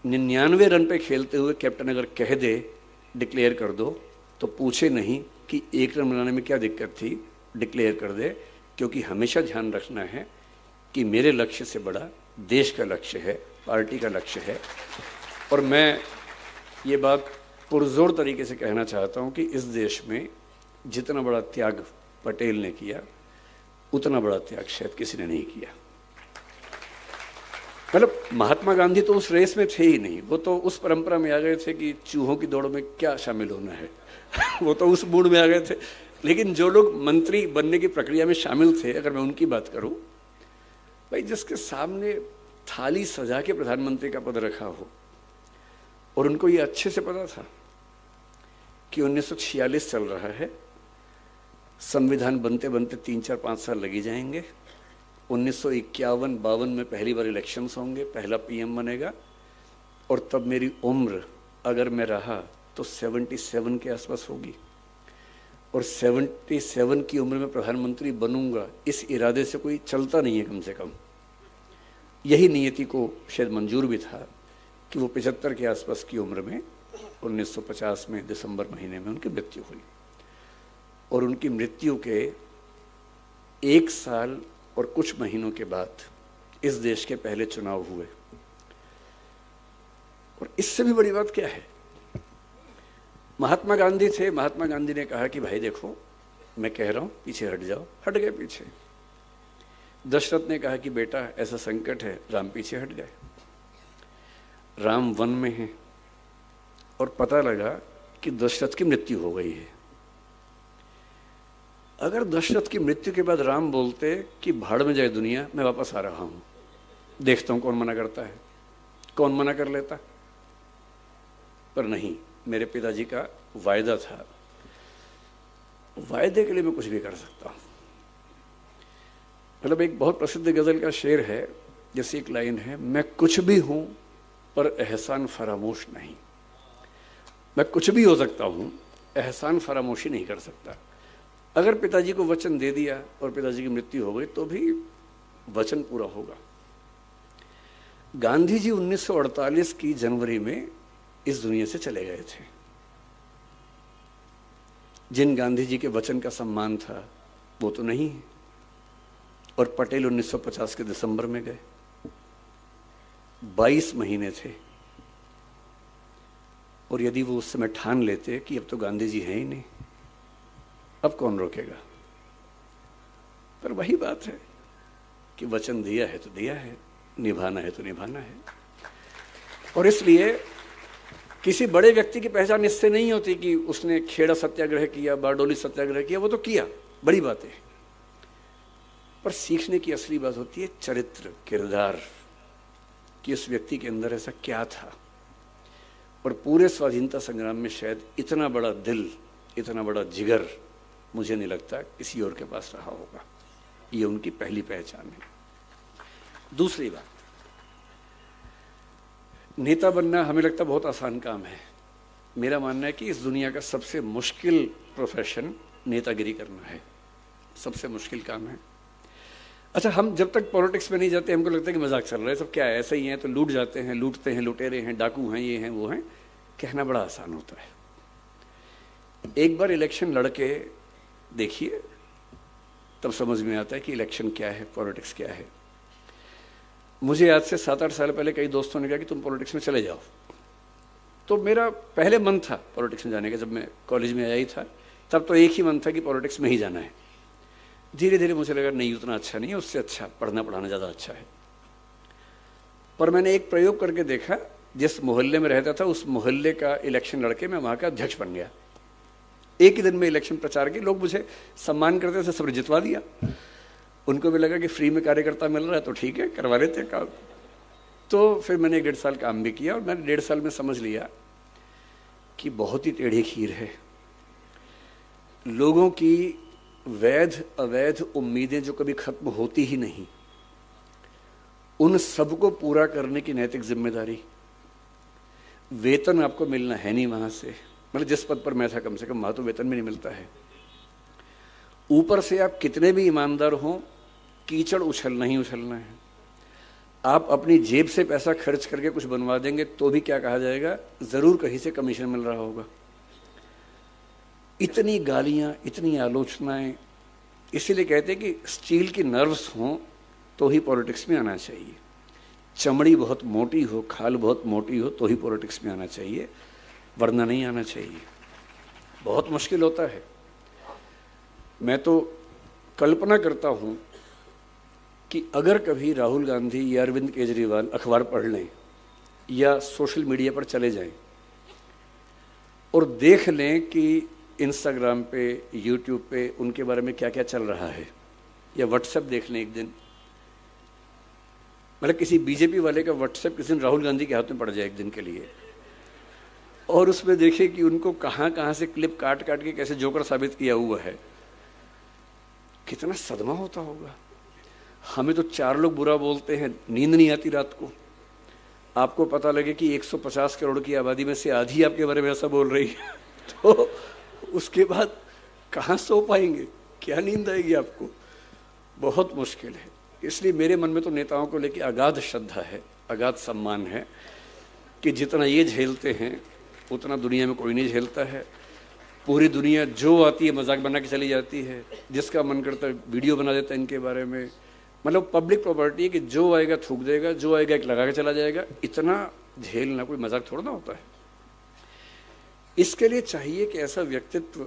99 रन पे खेलते हुए कैप्टन अगर कह दे डिक्लेयर कर दो, तो पूछे नहीं कि 1 रन बनाने में क्या दिक्कत थी, डिक्लेयर कर दे। क्योंकि हमेशा ध्यान रखना है कि मेरे लक्ष्य से बड़ा देश का लक्ष्य है, पार्टी का लक्ष्य है। और मैं ये बात पुरजोर तरीके से कहना चाहता हूँ कि इस देश में जितना बड़ा त्याग पटेल ने किया, उतना बड़ा त्याग शायद किसी ने नहीं किया। मतलब महात्मा गांधी तो उस रेस में थे ही नहीं, वो तो उस परंपरा में आ गए थे कि चूहों की दौड़ में क्या शामिल होना है वो तो उस मूड में आ गए थे। लेकिन जो लोग मंत्री बनने की प्रक्रिया में शामिल थे, अगर मैं उनकी बात करूं, भाई जिसके सामने थाली सजा के प्रधानमंत्री का पद रखा हो, और उनको ये अच्छे से पता था कि 1946 चल रहा है, संविधान बनते बनते 3-4-5 साल लगी जाएंगे, 1951-52 में पहली बार इलेक्शंस होंगे, पहला पीएम बनेगा, और तब मेरी उम्र अगर मैं रहा तो 77 के आसपास होगी, और 77 की उम्र में प्रधानमंत्री बनूंगा, इस इरादे से कोई चलता नहीं है। कम से कम यही नियति को शायद मंजूर भी था कि वो 75 के आसपास की उम्र में 1950 में दिसंबर महीने में उनकी मृत्यु हुई। और उनकी मृत्यु के 1 साल और कुछ महीनों के बाद इस देश के पहले चुनाव हुए। और इससे भी बड़ी बात क्या है, महात्मा गांधी थे, महात्मा गांधी ने कहा कि भाई देखो मैं कह रहा हूं पीछे हट जाओ, हट गए पीछे। दशरथ ने कहा कि बेटा ऐसा संकट है, राम पीछे हट गए। राम वन में है और पता लगा कि दशरथ की मृत्यु हो गई है। अगर दशरथ की मृत्यु के बाद राम बोलते कि भाड़ में जाए दुनिया, मैं वापस आ रहा हूं, देखता हूं कौन मना करता है, कौन मना कर लेता। पर नहीं, मेरे पिताजी का वायदा था, वायदे के लिए मैं कुछ भी कर सकता हूं। मतलब एक बहुत प्रसिद्ध गजल का शेर है, जैसे एक लाइन है, मैं कुछ भी हूं पर एहसान फरामोश नहीं। मैं कुछ भी हो सकता हूं, एहसान फरामोशी नहीं कर सकता। अगर पिताजी को वचन दे दिया और पिताजी की मृत्यु हो गई तो भी वचन पूरा होगा। गांधी जी 1948 की जनवरी में इस दुनिया से चले गए थे। जिन गांधी जी के वचन का सम्मान था वो तो नहीं है। और पटेल 1950 के दिसंबर में गए, 22 महीने थे। और यदि वो उस समय ठान लेते कि अब तो गांधी जी हैं ही नहीं, अब कौन रोकेगा। पर वही बात है कि वचन दिया है तो दिया है, निभाना है तो निभाना है। और इसलिए किसी बड़े व्यक्ति की पहचान इससे नहीं होती कि उसने खेड़ा सत्याग्रह किया, बारडोली सत्याग्रह किया, वो तो किया, बड़ी बात है। पर सीखने की असली बात होती है चरित्र, किरदार, कि उस व्यक्ति के अंदर ऐसा क्या था। और पूरे स्वाधीनता संग्राम में शायद इतना बड़ा दिल, इतना बड़ा जिगर मुझे नहीं लगता किसी और के पास रहा होगा। ये उनकी पहली पहचान है। दूसरी बात, नेता बनना हमें लगता बहुत आसान काम है। मेरा मानना है कि इस दुनिया का सबसे मुश्किल प्रोफेशन नेतागिरी करना है, सबसे मुश्किल काम है। अच्छा, हम जब तक पॉलिटिक्स में नहीं जाते हमको लगता है कि मजाक चल रहा है, सब क्या है, ऐसे ही हैं तो लूट जाते हैं, लूटते हैं, लुटेरे हैं, डाकू हैं, ये हैं, वो हैं। कहना बड़ा आसान होता है। एक बार इलेक्शन लड़के देखिए, तब समझ में आता है कि इलेक्शन क्या है, पॉलिटिक्स क्या है। मुझे आज से 7-8 साल पहले कई दोस्तों ने कहा कि तुम पॉलिटिक्स में चले जाओ, तो मेरा पहले मन था पॉलिटिक्स में जाने का। जब मैं कॉलेज में आया ही था तब तो एक ही मन था कि पॉलिटिक्स में ही जाना है। धीरे धीरे मुझे लगा नहीं, उतना अच्छा नहीं है, उससे अच्छा पढ़ना पढ़ाना ज़्यादा अच्छा है। पर मैंने एक प्रयोग करके देखा जिस मोहल्ले में रहता था उस मोहल्ले का इलेक्शन लड़के मैं वहाँ का अध्यक्ष बन गया। एक ही दिन में इलेक्शन प्रचार के लोग मुझे सम्मान करते थे, सबने जितवा दिया। उनको भी लगा कि फ्री में कार्यकर्ता मिल रहा है तो ठीक है, करवा लेते काम। तो फिर मैंने 1.5 साल काम भी किया और मैंने 1.5 साल में समझ लिया कि बहुत ही टेढ़ी खीर है। लोगों की वैध अवैध उम्मीदें जो कभी खत्म होती ही नहीं, उन सबको पूरा करने की नैतिक जिम्मेदारी। वेतन आपको मिलना है नहीं वहां से, मतलब जिस पद पर मैं था कम से कम वहां तो वेतन भी नहीं मिलता है। ऊपर से आप कितने भी ईमानदार हों, कीचड़ उछलना ही उछलना है। आप अपनी जेब से पैसा खर्च करके कुछ बनवा देंगे तो भी क्या कहा जाएगा, जरूर कहीं से कमीशन मिल रहा होगा। इतनी गालियां, इतनी आलोचनाएं। इसीलिए कहते हैं कि स्टील की नर्व्स हों तो ही पॉलिटिक्स में आना चाहिए। चमड़ी बहुत मोटी हो, खाल बहुत मोटी हो तो ही पॉलिटिक्स में आना चाहिए, वरना नहीं आना चाहिए। बहुत मुश्किल होता है। मैं तो कल्पना करता हूं कि अगर कभी राहुल गांधी या अरविंद केजरीवाल अखबार पढ़ लें या सोशल मीडिया पर चले जाएं और देख लें कि इंस्टाग्राम पे, यूट्यूब पे उनके बारे में क्या क्या चल रहा है, या व्हाट्सएप देख लें एक दिन, मतलब किसी बीजेपी वाले का व्हाट्सएप किसी दिन राहुल गांधी के हाथ में पड़ जाए एक दिन के लिए, और उसमें देखें कि उनको कहाँ कहाँ से क्लिप काट काट के कैसे जोकर साबित किया हुआ है, कितना सदमा होता होगा। हमें तो 4 लोग बुरा बोलते हैं, नींद नहीं आती रात को। आपको पता लगे कि 150 करोड़ की आबादी में से आधी आपके बारे में ऐसा बोल रही है तो उसके बाद कहाँ सो पाएंगे, क्या नींद आएगी आपको? बहुत मुश्किल है। इसलिए मेरे मन में तो नेताओं को लेकर अगाध श्रद्धा है, अगाध सम्मान है कि जितना ये झेलते हैं उतना दुनिया में कोई नहीं झेलता है। पूरी दुनिया जो आती है मजाक बना के चली जाती है, जिसका मन करता है वीडियो बना देता है इनके बारे में। मतलब पब्लिक प्रॉपर्टी है कि जो आएगा थूक देगा, जो आएगा एक लगा के चला जाएगा। इतना झेलना कोई मजाक थोड़ा ना होता है। इसके लिए चाहिए कि ऐसा व्यक्तित्व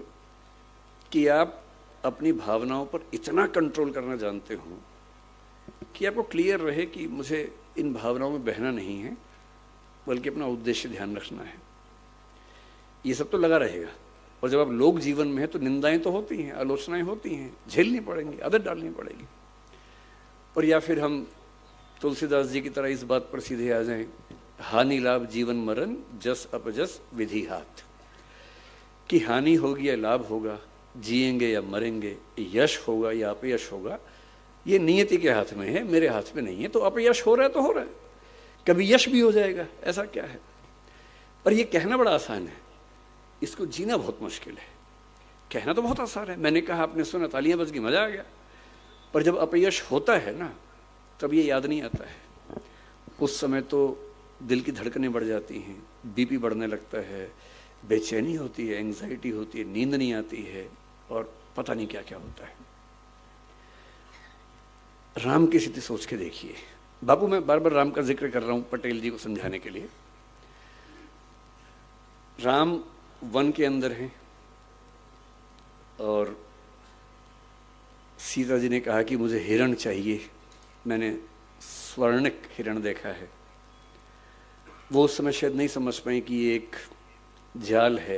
कि आप अपनी भावनाओं पर इतना कंट्रोल करना जानते हो कि आपको क्लियर रहे कि मुझे इन भावनाओं में बहना नहीं है, बल्कि अपना उद्देश्य ध्यान रखना है। ये सब तो लगा रहेगा। और जब आप लोक जीवन में है तो निंदाएं तो होती हैं, आलोचनाएं होती हैं, झेलनी पड़ेंगी, आदत डालनी पड़ेगी। और या फिर हम तुलसीदास जी की तरह इस बात पर सीधे आ जाएं, हानि लाभ जीवन मरण जस अपजस विधि हाथ, कि हानि होगी या लाभ होगा, जिएंगे या मरेंगे, यश होगा या अपयश होगा, ये नियति के हाथ में है, मेरे हाथ में नहीं है। तो अपयश हो रहा है तो हो रहा है, कभी यश भी हो जाएगा, ऐसा क्या है। और ये कहना बड़ा आसान है, इसको जीना बहुत मुश्किल है। कहना तो बहुत आसान है, मैंने कहा, आपने सुना, तालियां बज गई, मजा आ गया। पर जब अपयश होता है ना, तब ये याद नहीं आता है। उस समय तो दिल की धड़कनें बढ़ जाती हैं, बीपी बढ़ने लगता है, बेचैनी होती है, एंग्जाइटी होती है, नींद नहीं आती है, और पता नहीं क्या क्या होता है। राम की स्थिति सोच के देखिए। बाबू, मैं बार बार राम का जिक्र कर रहा हूं पटेल जी को समझाने के लिए। राम वन के अंदर हैं और सीता जी ने कहा कि मुझे हिरण चाहिए, मैंने स्वर्णिक हिरण देखा है। वो उस समय शायद नहीं समझ पाए कि ये एक जाल है।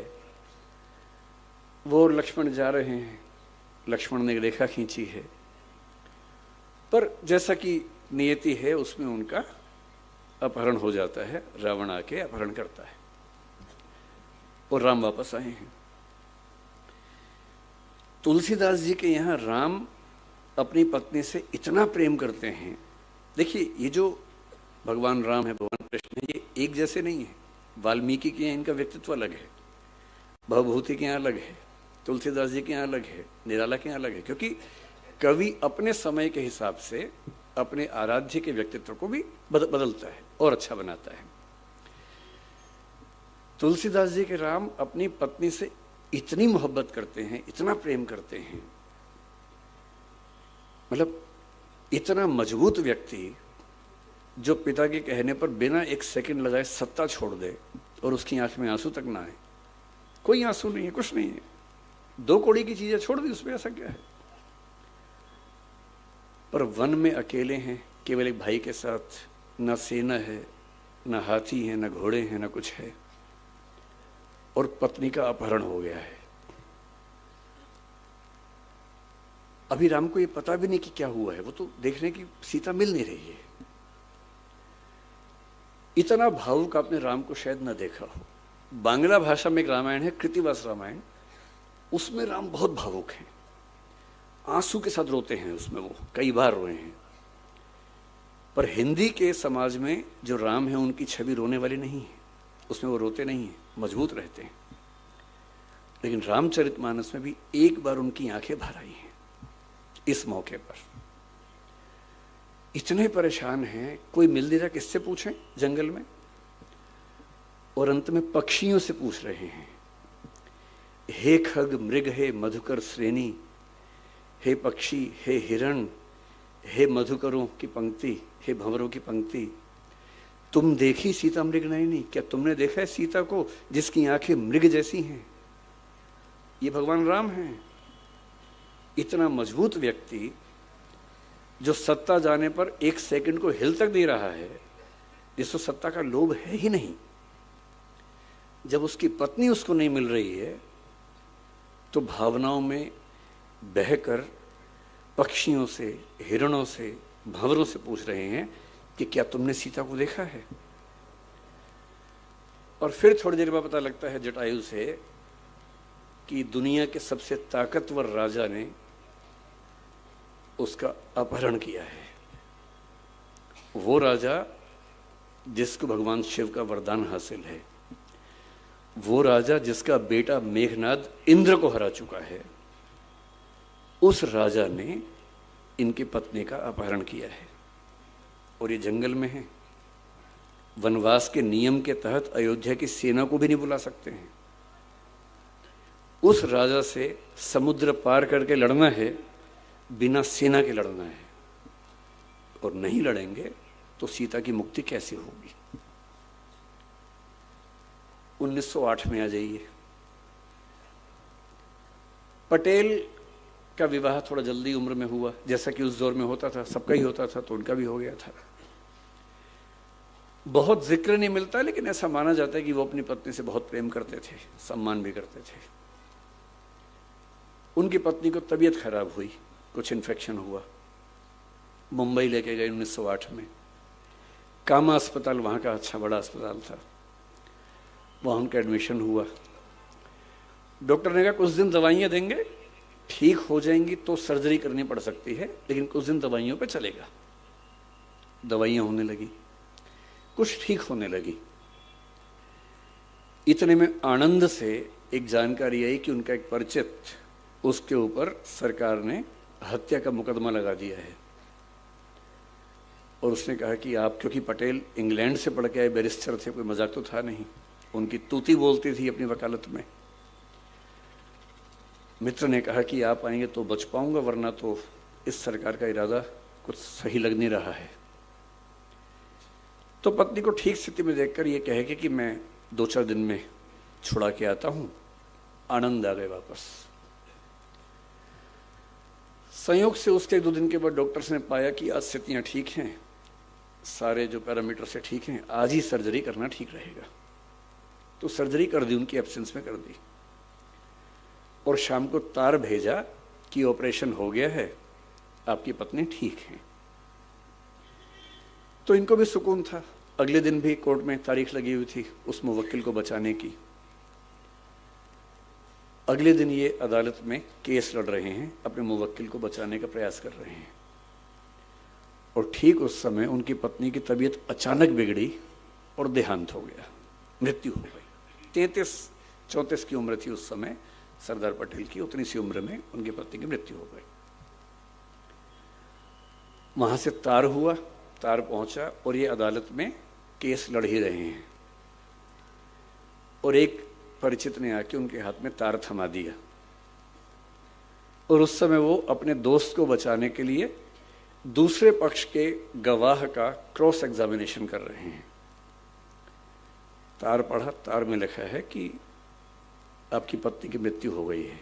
वो और लक्ष्मण जा रहे हैं, लक्ष्मण ने रेखा खींची है, पर जैसा कि नियति है उसमें उनका अपहरण हो जाता है, रावण आके अपहरण करता है और राम वापस आए हैं। तुलसीदास जी के यहाँ राम अपनी पत्नी से इतना प्रेम करते हैं। देखिए, ये जो भगवान राम है, भगवान कृष्ण है, ये एक जैसे नहीं है। वाल्मीकि के यहाँ इनका व्यक्तित्व अलग है, भवभूति के यहाँ अलग है, तुलसीदास जी के यहाँ अलग है, निराला के यहाँ अलग है, क्योंकि कवि अपने समय के हिसाब से अपने आराध्य के व्यक्तित्व को भी बदलता है और अच्छा बनाता है। तुलसीदास जी के राम अपनी पत्नी से इतनी मोहब्बत करते हैं, इतना प्रेम करते हैं, मतलब इतना मजबूत व्यक्ति जो पिता के कहने पर बिना एक सेकंड लगाए सत्ता छोड़ दे और उसकी आंख में आंसू तक ना आए। कोई आंसू नहीं है, कुछ नहीं है, 2 कौड़ी की चीजें छोड़ दी, उसमें ऐसा क्या है। पर वन में अकेले हैं, केवल एक भाई के साथ, ना सेना है, न हाथी है, न घोड़े हैं, न कुछ है, और पत्नी का अपहरण हो गया है। अभी राम को ये पता भी नहीं कि क्या हुआ है, वो तो देख रहे हैं कि सीता मिल नहीं रही है। इतना भावुक आपने राम को शायद न देखा हो। बांग्ला भाषा में एक रामायण है, कृतिवास रामायण, उसमें राम बहुत भावुक हैं, आंसू के साथ रोते हैं उसमें, वो कई बार रोए हैं। पर हिंदी के समाज में जो राम है उनकी छवि रोने वाली नहीं है, उसमें वो रोते नहीं हैं, मजबूत रहते हैं। लेकिन रामचरितमानस में भी एक बार उनकी आंखें भर आई हैं इस मौके पर। इतने परेशान हैं, कोई मिल नहीं रहा, किससे पूछें जंगल में, और अंत में पक्षियों से पूछ रहे हैं, हे खग मृग, हे मधुकर श्रेणी, हे पक्षी, हे हिरण, हे मधुकरों की पंक्ति, हे भंवरों की पंक्ति, तुम देखी सीता मृग नयनी, क्या तुमने देखा है सीता को जिसकी आंखें मृग जैसी हैं? ये भगवान राम हैं। इतना मजबूत व्यक्ति जो सत्ता जाने पर एक सेकंड को हिल तक नहीं रहा है, जिसको सत्ता का लोभ है ही नहीं, जब उसकी पत्नी उसको नहीं मिल रही है तो भावनाओं में बहकर पक्षियों से, हिरणों से, भंवरों से पूछ रहे हैं कि क्या तुमने सीता को देखा है? और फिर थोड़ी देर बाद पता लगता है जटायु से कि दुनिया के सबसे ताकतवर राजा ने उसका अपहरण किया है। वो राजा जिसको भगवान शिव का वरदान हासिल है, वो राजा जिसका बेटा मेघनाद इंद्र को हरा चुका है, उस राजा ने इनकी पत्नी का अपहरण किया है। और ये जंगल में है, वनवास के नियम के तहत अयोध्या की सेना को भी नहीं बुला सकते हैं। उस राजा से समुद्र पार करके लड़ना है, बिना सेना के लड़ना है, और नहीं लड़ेंगे तो सीता की मुक्ति कैसे होगी? 1908 में आ जाइए। पटेल का विवाह थोड़ा जल्दी उम्र में हुआ, जैसा कि उस दौर में होता था, सबका ही होता था, तो उनका भी हो गया था। बहुत जिक्र नहीं मिलता, लेकिन ऐसा माना जाता है कि वो अपनी पत्नी से बहुत प्रेम करते थे, सम्मान भी करते थे। उनकी पत्नी को तबीयत खराब हुई, कुछ इन्फेक्शन हुआ, मुंबई लेके गए 1908 में। कामा अस्पताल वहाँ का अच्छा बड़ा अस्पताल था, वहाँ उनका एडमिशन हुआ। डॉक्टर ने कहा कुछ दिन दवाइयाँ देंगे, ठीक हो जाएंगी तो सर्जरी करनी पड़ सकती है, लेकिन कुछ दिन दवाइयों पे चलेगा। दवाइयाँ होने लगी, कुछ ठीक होने लगी। इतने में आनंद से एक जानकारी आई कि उनका एक परिचित, उसके ऊपर सरकार ने हत्या का मुकदमा लगा दिया है। और उसने कहा कि आप, क्योंकि पटेल इंग्लैंड से पढ़ के आए बैरिस्टर थे, कोई मजाक तो था नहीं, उनकी तूती बोलती थी अपनी वकालत में। मित्र ने कहा कि आप आएंगे तो बच पाऊंगा, वरना तो इस सरकार का इरादा कुछ सही लग नहीं रहा है। तो पत्नी को ठीक स्थिति में देखकर ये कहे कि मैं 2-4 दिन में छुड़ा के आता हूं। आनंद आ गए वापस। संयोग से उसके 2 दिन के बाद डॉक्टर्स ने पाया कि आज स्थितियां ठीक हैं, सारे जो पैरामीटर से ठीक हैं, आज ही सर्जरी करना ठीक रहेगा। तो सर्जरी कर दी, उनकी एब्सेंस में कर दी, और शाम को तार भेजा कि ऑपरेशन हो गया है, आपकी पत्नी ठीक है। तो इनको भी सुकून था। अगले दिन भी कोर्ट में तारीख लगी हुई थी उस मुवक्किल को बचाने की। अगले दिन ये अदालत में केस लड़ रहे हैं, अपने मुवक्किल को बचाने का प्रयास कर रहे हैं। और ठीक उस समय उनकी पत्नी की तबीयत अचानक बिगड़ी और देहांत हो गया, मृत्यु हो गई। 33-34 की उम्र थी उस समय सरदार पटेल की, उतनी सी उम्र में उनकी पत्नी की मृत्यु हो गई। वहां से तार हुआ, तार पहुंचा, और ये अदालत में केस लड़ ही रहे हैं। और एक परिचित ने आके उनके हाथ में तार थमा दिया, और उस समय वो अपने दोस्त को बचाने के लिए दूसरे पक्ष के गवाह का क्रॉस एग्जामिनेशन कर रहे हैं। तार पढ़ा, तार में लिखा है कि आपकी पत्नी की मृत्यु हो गई है।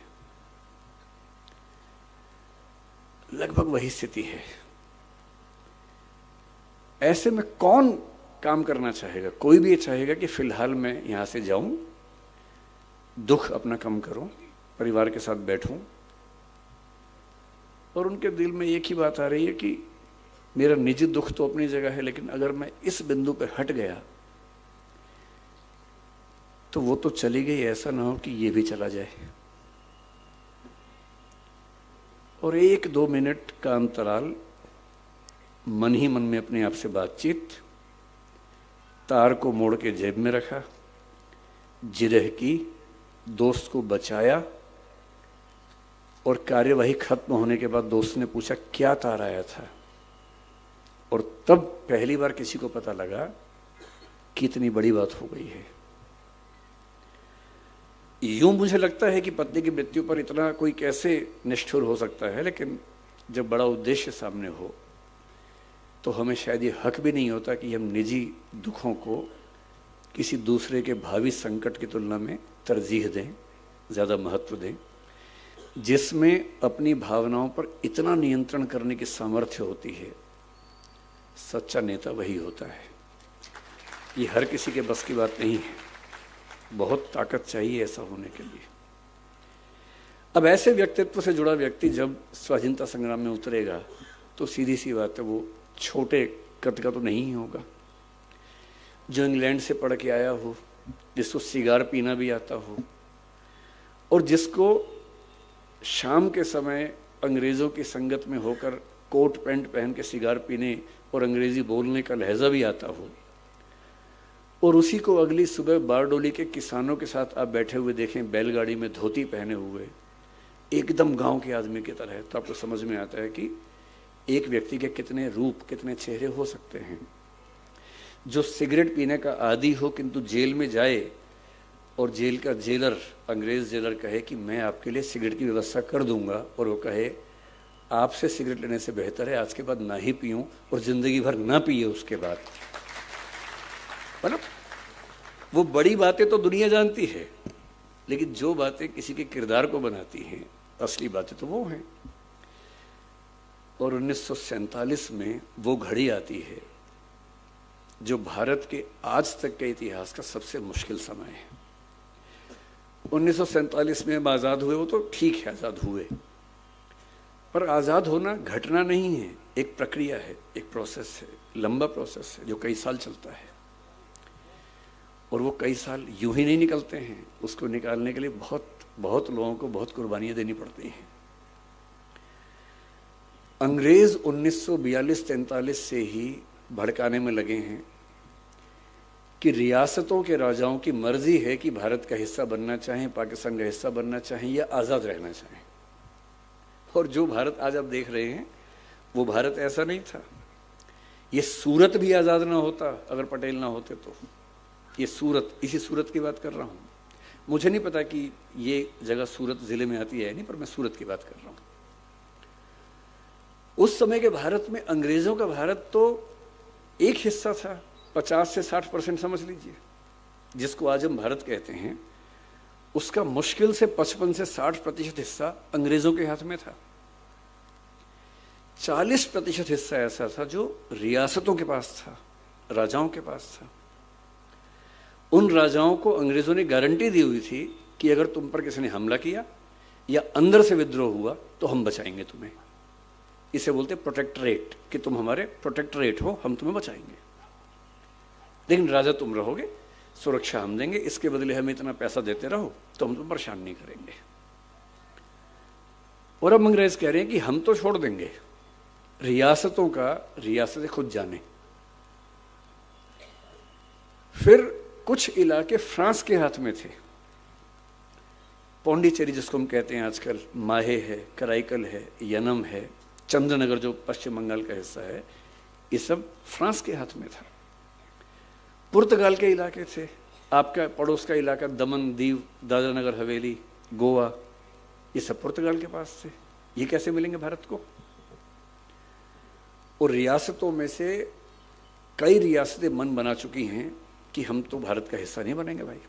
लगभग वही स्थिति है। ऐसे में कौन काम करना चाहेगा, कोई भी ये चाहेगा कि फिलहाल मैं यहाँ से जाऊं, दुख अपना कम करूं, परिवार के साथ बैठूं, और उनके दिल में एक ही बात आ रही है कि मेरा निजी दुख तो अपनी जगह है, लेकिन अगर मैं इस बिंदु पर हट गया तो वो तो चली गई, ऐसा ना हो कि ये भी चला जाए। और 1-2 मिनट का अंतराल, मन ही मन में अपने आप से बातचीत, तार को मोड़ के जेब में रखा, जिरह की, दोस्त को बचाया, और कार्यवाही खत्म होने के बाद दोस्त ने पूछा क्या तार आया था, और तब पहली बार किसी को पता लगा कि इतनी बड़ी बात हो गई है। यूं मुझे लगता है कि पत्नी की मृत्यु पर इतना कोई कैसे निष्ठुर हो सकता है, लेकिन जब बड़ा उद्देश्य सामने हो तो हमें शायद ये हक भी नहीं होता कि हम निजी दुखों को किसी दूसरे के भावी संकट की तुलना में तरजीह दें, ज़्यादा महत्व दें। जिसमें अपनी भावनाओं पर इतना नियंत्रण करने की सामर्थ्य होती है, सच्चा नेता वही होता है। ये हर किसी के बस की बात नहीं है, बहुत ताकत चाहिए ऐसा होने के लिए। अब ऐसे व्यक्तित्व से जुड़ा व्यक्ति जब स्वाधीनता संग्राम में उतरेगा तो सीधी सी बात है, वो छोटे कद का तो नहीं ही होगा। जो इंग्लैंड से पढ़ के आया हो, जिसको सिगार पीना भी आता हो, और जिसको शाम के समय अंग्रेज़ों की संगत में होकर कोट पैंट पहन के सिगार पीने और अंग्रेज़ी बोलने का लहजा भी आता हो, और उसी को अगली सुबह बारडोली के किसानों के साथ आप बैठे हुए देखें, बैलगाड़ी में धोती पहने हुए, एकदम गांव के आदमी की तरह, तो आपको समझ में आता है कि एक व्यक्ति के कितने रूप, कितने चेहरे हो सकते हैं। जो सिगरेट पीने का आदी हो किंतु जेल में जाए और जेल का जेलर, अंग्रेज जेलर कहे कि मैं आपके लिए सिगरेट की व्यवस्था कर दूंगा, और वो कहे आपसे सिगरेट लेने से बेहतर है आज के बाद ना ही पीऊं और जिंदगी भर ना पिए उसके बाद। मतलब वो बड़ी बातें तो दुनिया जानती है, लेकिन जो बातें किसी के किरदार को बनाती हैं, असली बातें तो वो हैं। और 1947 में वो घड़ी आती है जो भारत के आज तक के इतिहास का सबसे मुश्किल समय है। 1947 में हम आज़ाद हुए, वो तो ठीक है आज़ाद हुए, पर आज़ाद होना घटना नहीं है, एक प्रक्रिया है, एक प्रोसेस है, लंबा प्रोसेस है जो कई साल चलता है। और वो कई साल यूं ही नहीं निकलते हैं, उसको निकालने के लिए बहुत लोगों को बहुत कुर्बानियां देनी पड़ती हैं। अंग्रेज 1942-43 से ही भड़काने में लगे हैं कि रियासतों के राजाओं की मर्जी है कि भारत का हिस्सा बनना चाहें, पाकिस्तान का हिस्सा बनना चाहें या आज़ाद रहना चाहें। और जो भारत आज आप देख रहे हैं वो भारत ऐसा नहीं था। ये सूरत भी आज़ाद ना होता अगर पटेल ना होते तो। ये सूरत, इसी सूरत की बात कर रहा हूँ। मुझे नहीं पता कि ये जगह सूरत ज़िले में आती है नहीं, पर मैं सूरत की बात कर रहा हूँ। उस समय के भारत में अंग्रेज़ों का भारत तो एक हिस्सा था, 50 से 60% समझ लीजिए। जिसको आज हम भारत कहते हैं उसका मुश्किल से 55 से 60% हिस्सा अंग्रेज़ों के हाथ में था। 40% हिस्सा ऐसा था जो रियासतों के पास था, राजाओं के पास था। उन राजाओं को अंग्रेज़ों ने गारंटी दी हुई थी कि अगर तुम पर किसी ने हमला किया या अंदर से विद्रोह हुआ तो हम बचाएंगे तुम्हें। इसे बोलते प्रोटेक्टरेट, कि तुम हमारे प्रोटेक्टरेट हो, हम तुम्हें बचाएंगे, लेकिन राजा तुम रहोगे, सुरक्षा हम देंगे, इसके बदले हमें इतना पैसा देते रहो तो हम तुम परेशान नहीं करेंगे। और अब अंग्रेज कह रहे हैं कि हम तो छोड़ देंगे, रियासतों का रियासतें खुद जाने। फिर कुछ इलाके फ्रांस के हाथ में थे, पौंडीचेरी जिसको हम कहते हैं आजकल, माहे है, कराईकल है, यनम है, चंद्रनगर जो पश्चिम बंगाल का हिस्सा है, ये सब फ्रांस के हाथ में था। पुर्तगाल के इलाके थे, आपका पड़ोस का इलाका दमन, दीव, दादरा नगर हवेली, गोवा, ये सब पुर्तगाल के पास थे। ये कैसे मिलेंगे भारत को? और रियासतों में से कई रियासतें मन बना चुकी हैं कि हम तो भारत का हिस्सा नहीं बनेंगे भाई।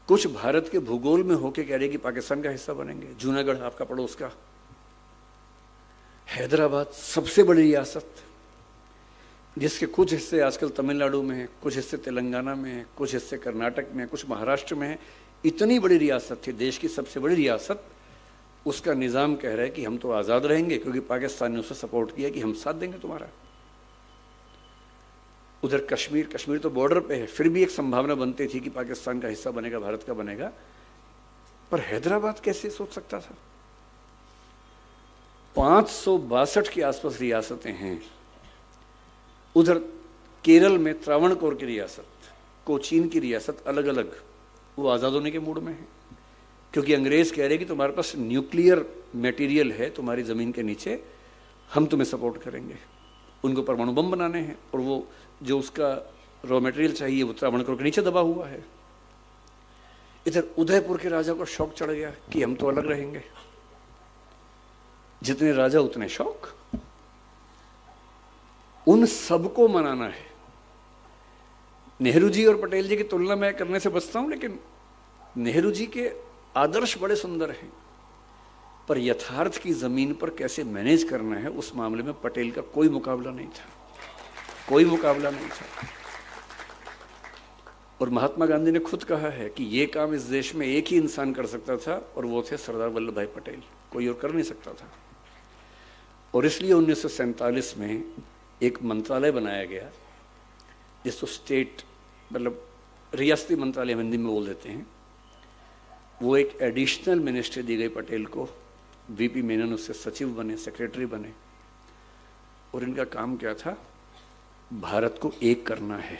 कुछ भारत के भूगोल में होके कह रहे कि पाकिस्तान का हिस्सा बनेंगे। जूनागढ़ आपका पड़ोस का, हैदराबाद सबसे बड़ी रियासत, जिसके कुछ हिस्से आजकल तमिलनाडु में हैं, कुछ हिस्से तेलंगाना में हैं, कुछ हिस्से कर्नाटक में हैं, कुछ महाराष्ट्र में हैं। इतनी बड़ी रियासत थी, देश की सबसे बड़ी रियासत, उसका निज़ाम कह रहा है कि हम तो आज़ाद रहेंगे क्योंकि पाकिस्तान ने उसे सपोर्ट किया कि हम साथ देंगे तुम्हारा। उधर कश्मीर तो बॉर्डर पे है, फिर भी एक संभावना बनती थी कि पाकिस्तान का हिस्सा बनेगा, भारत का बनेगा। पर हैदराबाद कैसे सोच सकता था? 562 के आसपास रियासतें हैं। उधर केरल में त्रावणकोर की रियासत, कोचीन की रियासत अलग अलग, वो आज़ाद होने के मूड में है क्योंकि अंग्रेज कह रहे कि तुम्हारे पास न्यूक्लियर मटेरियल है तुम्हारी ज़मीन के नीचे, हम तुम्हें सपोर्ट करेंगे। उनको परमाणु बम बनाने हैं और वो जो उसका रॉ मटेरियल चाहिए वो त्रावणकोर के नीचे दबा हुआ है। इधर उदयपुर के राजा को शौक चढ़ गया कि हम तो अलग रहेंगे। जितने राजा उतने शौक, उन सबको मनाना है। नेहरू जी और पटेल जी की तुलना मैं करने से बचता हूं, लेकिन नेहरू जी के आदर्श बड़े सुंदर हैं, पर यथार्थ की जमीन पर कैसे मैनेज करना है उस मामले में पटेल का कोई मुकाबला नहीं था, कोई मुकाबला नहीं था। और महात्मा गांधी ने खुद कहा है कि ये काम इस देश में एक ही इंसान कर सकता था और वो थे सरदार वल्लभ भाई पटेल, कोई और कर नहीं सकता था। और इसलिए 1947 में एक मंत्रालय बनाया गया जिसको स्टेट, मतलब रियासती मंत्रालय हिंदी में बोल देते हैं। वो एक एडिशनल मिनिस्ट्री दी गई पटेल को, वीपी मेनन उससे सचिव बने, सेक्रेटरी बने। और इनका काम क्या था? भारत को एक करना है।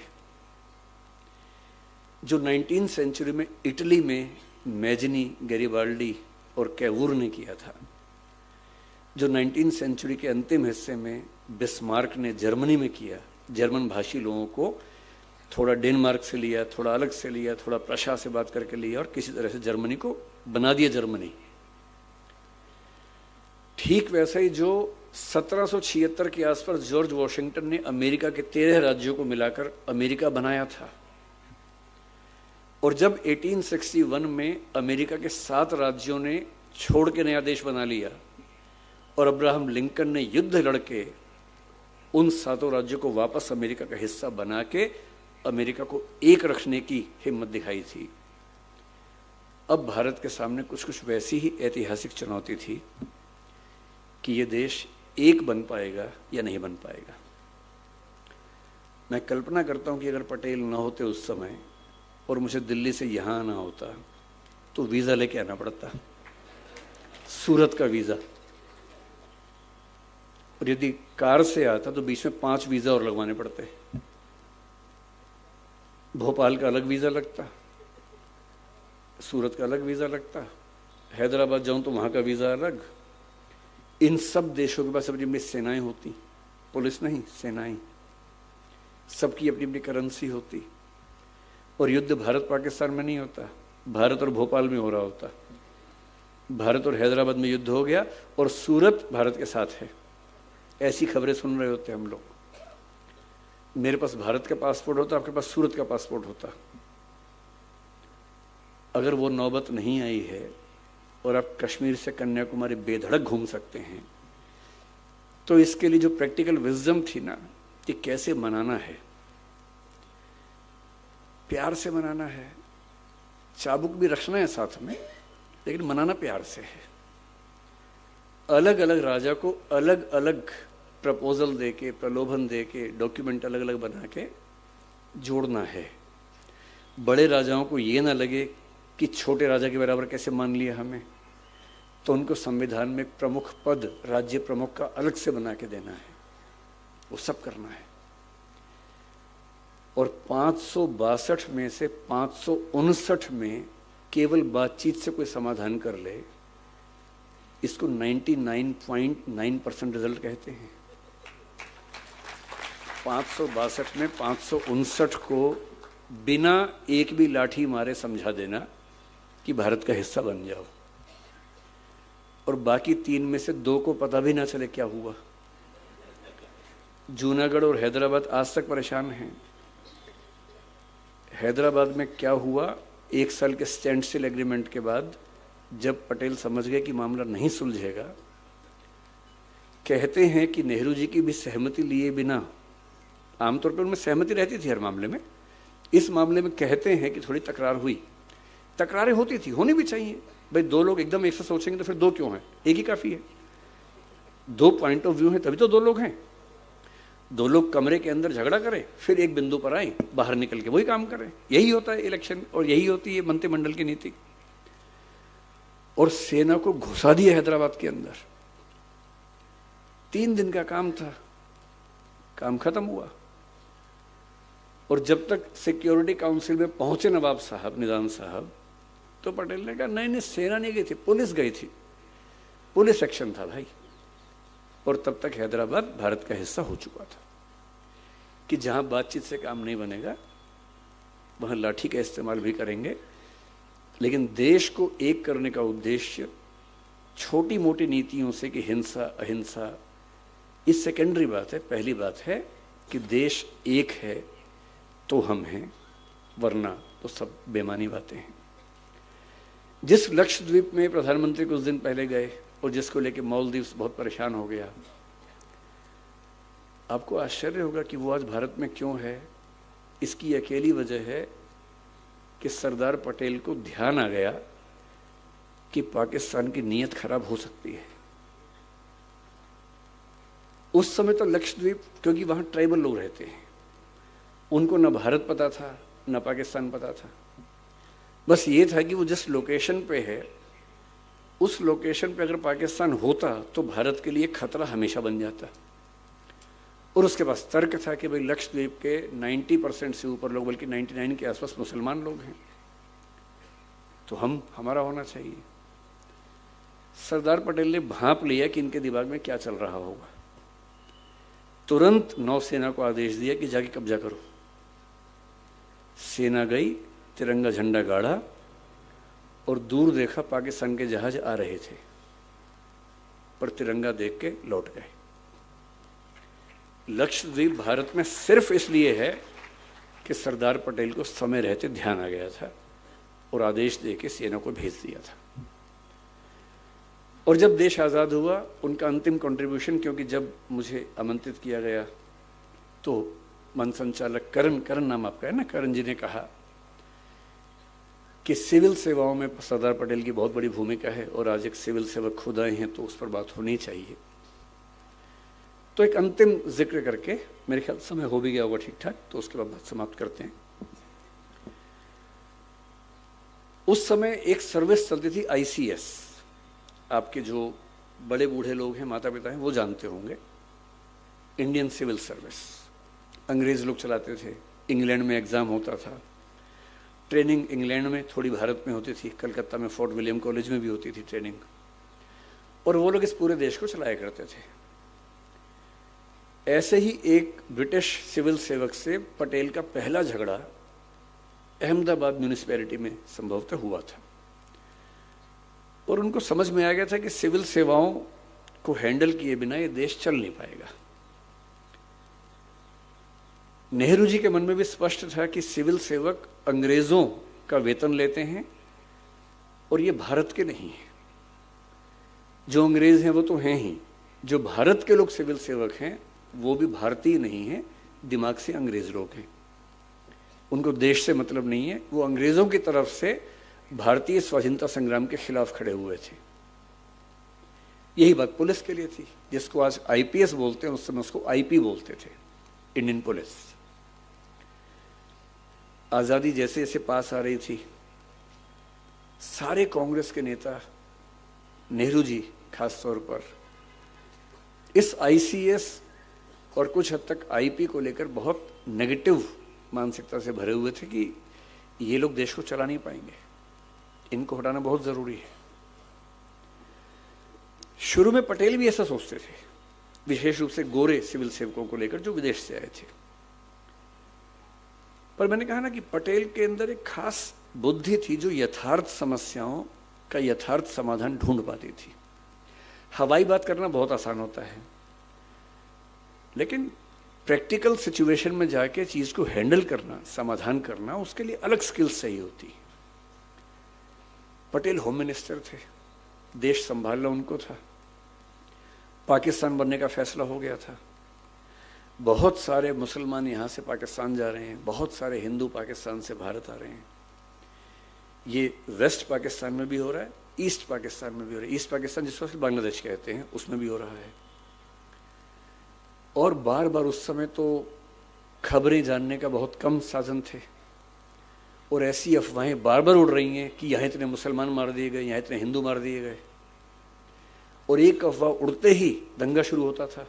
जो 19वीं सेंचुरी में इटली में मैजनी, गैरिबाल्डी और कैवूर ने किया था, जो 19वीं सेंचुरी के अंतिम हिस्से में बिस्मार्क ने जर्मनी में किया, जर्मन भाषी लोगों को थोड़ा डेनमार्क से लिया, थोड़ा अलग से लिया, थोड़ा प्रशा से बात करके लिया और किसी तरह से जर्मनी को बना दिया जर्मनी। ठीक वैसा ही जो 1776 के आसपास जॉर्ज वॉशिंगटन ने अमेरिका के 13 राज्यों को मिलाकर अमेरिका बनाया था। और जब 1861 में अमेरिका के 7 राज्यों ने छोड़ के नया देश बना लिया और अब्राहम लिंकन ने युद्ध लड़के उन 7 राज्यों को वापस अमेरिका का हिस्सा बना के अमेरिका को एक रखने की हिम्मत दिखाई थी। अब भारत के सामने कुछ कुछ वैसी ही ऐतिहासिक चुनौती थी कि ये देश एक बन पाएगा या नहीं बन पाएगा। मैं कल्पना करता हूं कि अगर पटेल न होते उस समय और मुझे दिल्ली से यहां आना होता तो वीज़ा लेके आना पड़ता, सूरत का वीज़ा। और यदि कार से आता तो बीच में 5 वीज़ा और लगवाने पड़ते। भोपाल का अलग वीज़ा लगता, सूरत का अलग वीज़ा लगता, हैदराबाद जाऊं तो वहां का वीज़ा अलग। इन सब देशों के पास अपनी अपनी सेनाएं होती, पुलिस नहीं, सेनाएं, सबकी अपनी अपनी करेंसी होती। और युद्ध भारत पाकिस्तान में नहीं होता, भारत और भोपाल में हो रहा होता। भारत और हैदराबाद में युद्ध हो गया और सूरत भारत के साथ है, ऐसी खबरें सुन रहे होते हम लोग। मेरे पास भारत का पासपोर्ट होता, आपके पास सूरत का पासपोर्ट होता। अगर वो नौबत नहीं आई है और आप कश्मीर से कन्याकुमारी बेधड़क घूम सकते हैं, तो इसके लिए जो प्रैक्टिकल विजडम थी ना कि कैसे मनाना है, प्यार से मनाना है, चाबुक भी रखना है साथ में, लेकिन मनाना प्यार से है। अलग अलग राजा को अलग अलग प्रपोजल दे के, प्रलोभन दे के, डॉक्यूमेंट अलग अलग बना के जोड़ना है। बड़े राजाओं को ये ना लगे कि छोटे राजा के बराबर कैसे मान लिया हमें, तो उनको संविधान में प्रमुख पद राज्य प्रमुख का अलग से बना के देना है, वो सब करना है। और 562 में से 559 में केवल बातचीत से कोई समाधान कर ले, इसको 99.9% रिजल्ट कहते हैं। 562 में 559 को बिना एक भी लाठी मारे समझा देना कि भारत का हिस्सा बन जाओ, और बाकी 3 में से 2 को पता भी ना चले क्या हुआ। जूनागढ़ और हैदराबाद आज तक परेशान हैं। हैदराबाद में क्या हुआ, 1 साल के स्टैंड स्टिल एग्रीमेंट के बाद जब पटेल समझ गए कि मामला नहीं सुलझेगा, कहते हैं कि नेहरू जी की भी सहमति लिए बिना आमतौर पर उनमें सहमति रहती थी हर मामले में। इस मामले में कहते हैं कि थोड़ी तकरार हुई, तकरारें होती थी, होनी भी चाहिए भाई। दो लोग एकदम एक से सोचेंगे तो फिर दो क्यों हैं, एक ही काफी है। दो पॉइंट ऑफ व्यू है तभी तो दो लोग हैं। दो लोग कमरे के अंदर झगड़ा करें, फिर एक बिंदु पर आए, बाहर निकल के वही काम करें। यही होता है इलेक्शन, और यही होती है मंत्रिमंडल की नीति। और सेना को घुसा दिया हैदराबाद के अंदर। 3 दिन का काम था, काम खत्म हुआ। और जब तक सिक्योरिटी काउंसिल में पहुंचे नवाब साहब, निजाम साहब, तो पटेल ने कहा नहीं नहीं, सेना नहीं गई थी, पुलिस गई थी, पुलिस एक्शन था भाई। और तब तक हैदराबाद भारत का हिस्सा हो चुका था कि जहां बातचीत से काम नहीं बनेगा वहां लाठी का इस्तेमाल भी करेंगे। लेकिन देश को एक करने का उद्देश्य छोटी मोटी नीतियों से कि हिंसा अहिंसा, ये सेकेंडरी बात है। पहली बात है कि देश एक है तो हम हैं, वरना तो सब बेमानी बातें हैं। जिस लक्षद्वीप में प्रधानमंत्री कुछ दिन पहले गए और जिसको लेके मालदीव्स बहुत परेशान हो गया, आपको आश्चर्य होगा कि वो आज भारत में क्यों है। इसकी अकेली वजह है कि सरदार पटेल को ध्यान आ गया कि पाकिस्तान की नीयत खराब हो सकती है। उस समय तो लक्षद्वीप, क्योंकि वहां ट्राइबल लोग रहते हैं, उनको न भारत पता था न पाकिस्तान पता था। बस ये था कि वो जिस लोकेशन पे है, उस लोकेशन पे अगर पाकिस्तान होता तो भारत के लिए खतरा हमेशा बन जाता। और उसके पास तर्क था कि भाई लक्षद्वीप के 90% से ऊपर लोग, बल्कि 99 के आसपास मुसलमान लोग हैं, तो हमारा होना चाहिए। सरदार पटेल ने भांप लिया कि इनके दिमाग में क्या चल रहा होगा। तुरंत नौसेना को आदेश दिया कि जाके कब्जा करो। सेना गई, तिरंगा झंडा गाड़ा और दूर देखा पाकिस्तान के जहाज आ रहे थे, पर तिरंगा देख के लौट गए। लक्षद्वीप भारत में सिर्फ इसलिए है कि सरदार पटेल को समय रहते ध्यान आ गया था और आदेश देके सेना को भेज दिया था। और जब देश आज़ाद हुआ, उनका अंतिम कंट्रीब्यूशन, क्योंकि जब मुझे आमंत्रित किया गया तो मन संचालक करण नाम आपका है ना, करण जी ने कहा कि सिविल सेवाओं में सरदार पटेल की बहुत बड़ी भूमिका है और आज एक सिविल सेवक खुद आए हैं तो उस पर बात होनी चाहिए। तो एक अंतिम जिक्र करके, मेरे ख्याल समय हो भी गया होगा ठीक ठाक, तो उसके बाद बात समाप्त करते हैं। उस समय एक सर्विस चलती थी ICS, आपके जो बड़े बूढ़े लोग हैं, माता पिता हैं, वो जानते होंगे, इंडियन सिविल सर्विस। अंग्रेज लोग चलाते थे, इंग्लैंड में एग्जाम होता था, ट्रेनिंग इंग्लैंड में, थोड़ी भारत में होती थी, कलकत्ता में फोर्ट विलियम कॉलेज में भी होती थी ट्रेनिंग, और वो लोग इस पूरे देश को चलाया करते थे। ऐसे ही एक ब्रिटिश सिविल सेवक से पटेल का पहला झगड़ा अहमदाबाद म्यूनिसिपैलिटी में संभवतः हुआ था, और उनको समझ में आ गया था कि सिविल सेवाओं को हैंडल किए बिना ये देश चल नहीं पाएगा। नेहरू जी के मन में भी स्पष्ट था कि सिविल सेवक अंग्रेजों का वेतन लेते हैं और ये भारत के नहीं है। जो अंग्रेज हैं वो तो हैं ही, जो भारत के लोग सिविल सेवक हैं वो भी भारतीय नहीं है, दिमाग से अंग्रेज लोग हैं। उनको देश से मतलब नहीं है, वो अंग्रेजों की तरफ से भारतीय स्वाधीनता संग्राम के खिलाफ खड़े हुए थे। यही बात पुलिस के लिए थी, जिसको आज IPS बोलते हैं, उस समय उसको IP बोलते थे, इंडियन पुलिस। आजादी जैसे जैसे पास आ रही थी, सारे कांग्रेस के नेता, नेहरू जी खास तौर पर, इस ICS और कुछ हद तक IP को लेकर बहुत नेगेटिव मानसिकता से भरे हुए थे कि ये लोग देश को चला नहीं पाएंगे, इनको हटाना बहुत जरूरी है। शुरू में पटेल भी ऐसा सोचते थे, विशेष रूप से गोरे सिविल सेवकों को लेकर जो विदेश से आए थे। पर मैंने कहा ना कि पटेल के अंदर एक खास बुद्धि थी जो यथार्थ समस्याओं का यथार्थ समाधान ढूंढ पाती थी। हवाई बात करना बहुत आसान होता है, लेकिन प्रैक्टिकल सिचुएशन में जाके चीज को हैंडल करना, समाधान करना, उसके लिए अलग स्किल्स चाहिए होती। पटेल होम मिनिस्टर थे, देश संभालना उनको था, पाकिस्तान बनने का फैसला हो गया था, बहुत सारे मुसलमान यहाँ से पाकिस्तान जा रहे हैं, बहुत सारे हिंदू पाकिस्तान से भारत आ रहे हैं। ये वेस्ट पाकिस्तान में भी हो रहा है, ईस्ट पाकिस्तान में भी हो रहा है। ईस्ट पाकिस्तान जिसको बांग्लादेश कहते हैं उसमें भी हो रहा है। और बार बार उस समय तो खबरें जानने का बहुत कम साधन थे और ऐसी अफवाहें बार बार उड़ रही हैं कि यहाँ इतने मुसलमान मार दिए गए, यहाँ इतने हिंदू मार दिए गए। और एक अफवाह उड़ते ही दंगा शुरू होता था,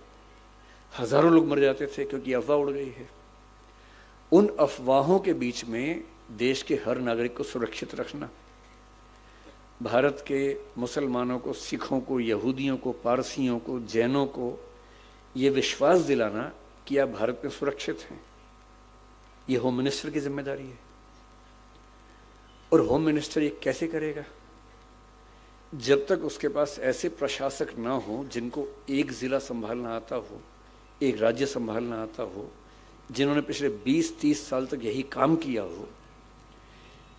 हजारों लोग मर जाते थे क्योंकि अफवाह उड़ गई है। उन अफवाहों के बीच में देश के हर नागरिक को सुरक्षित रखना, भारत के मुसलमानों को, सिखों को, यहूदियों को, पारसियों को, जैनों को ये विश्वास दिलाना कि आप भारत में सुरक्षित हैं, ये होम मिनिस्टर की जिम्मेदारी है। और होम मिनिस्टर ये कैसे करेगा? जब तक उसके पास ऐसे प्रशासक ना हो जिनको एक जिला संभालना आता हो, एक राज्य संभालना आता हो, जिन्होंने पिछले 20-30 साल तक यही काम किया हो।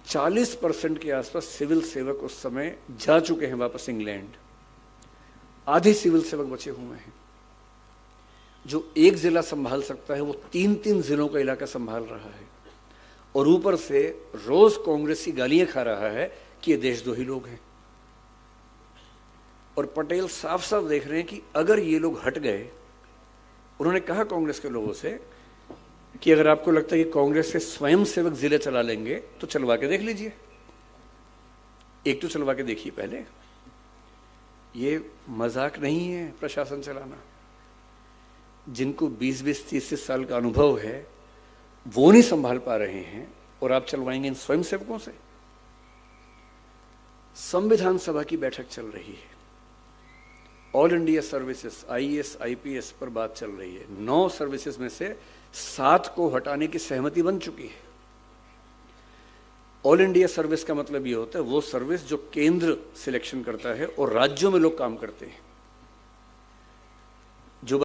40% के आसपास सिविल सेवक उस समय जा चुके हैं वापस इंग्लैंड, आधे सिविल सेवक बचे हुए हैं। जो एक जिला संभाल सकता है वो 3-3 जिलों का इलाका संभाल रहा है और ऊपर से रोज कांग्रेस की गालियां खा रहा है कि ये देशद्रोही लोग हैं। और पटेल साफ साफ देख रहे हैं कि अगर ये लोग हट गए, उन्होंने कहा कांग्रेस के लोगों से कि अगर आपको लगता है कि कांग्रेस से स्वयं सेवक जिले चला लेंगे तो चलवा के देख लीजिए, एक तो चलवा के देखिए पहले। ये मजाक नहीं है प्रशासन चलाना। जिनको 20-20, 30 साल का अनुभव है वो नहीं संभाल पा रहे हैं और आप चलवाएंगे इन स्वयं सेवकों से। संविधान सभा की बैठक चल रही है, all India services IAS IPS पर बात चल रही है। 9 सर्विसेज में से 7 को हटाने की सहमति बन चुकी है। ऑल इंडिया सर्विस का मतलब ये होता है वो सर्विस जो केंद्र सिलेक्शन करता है और राज्यों में लोग काम करते हैं।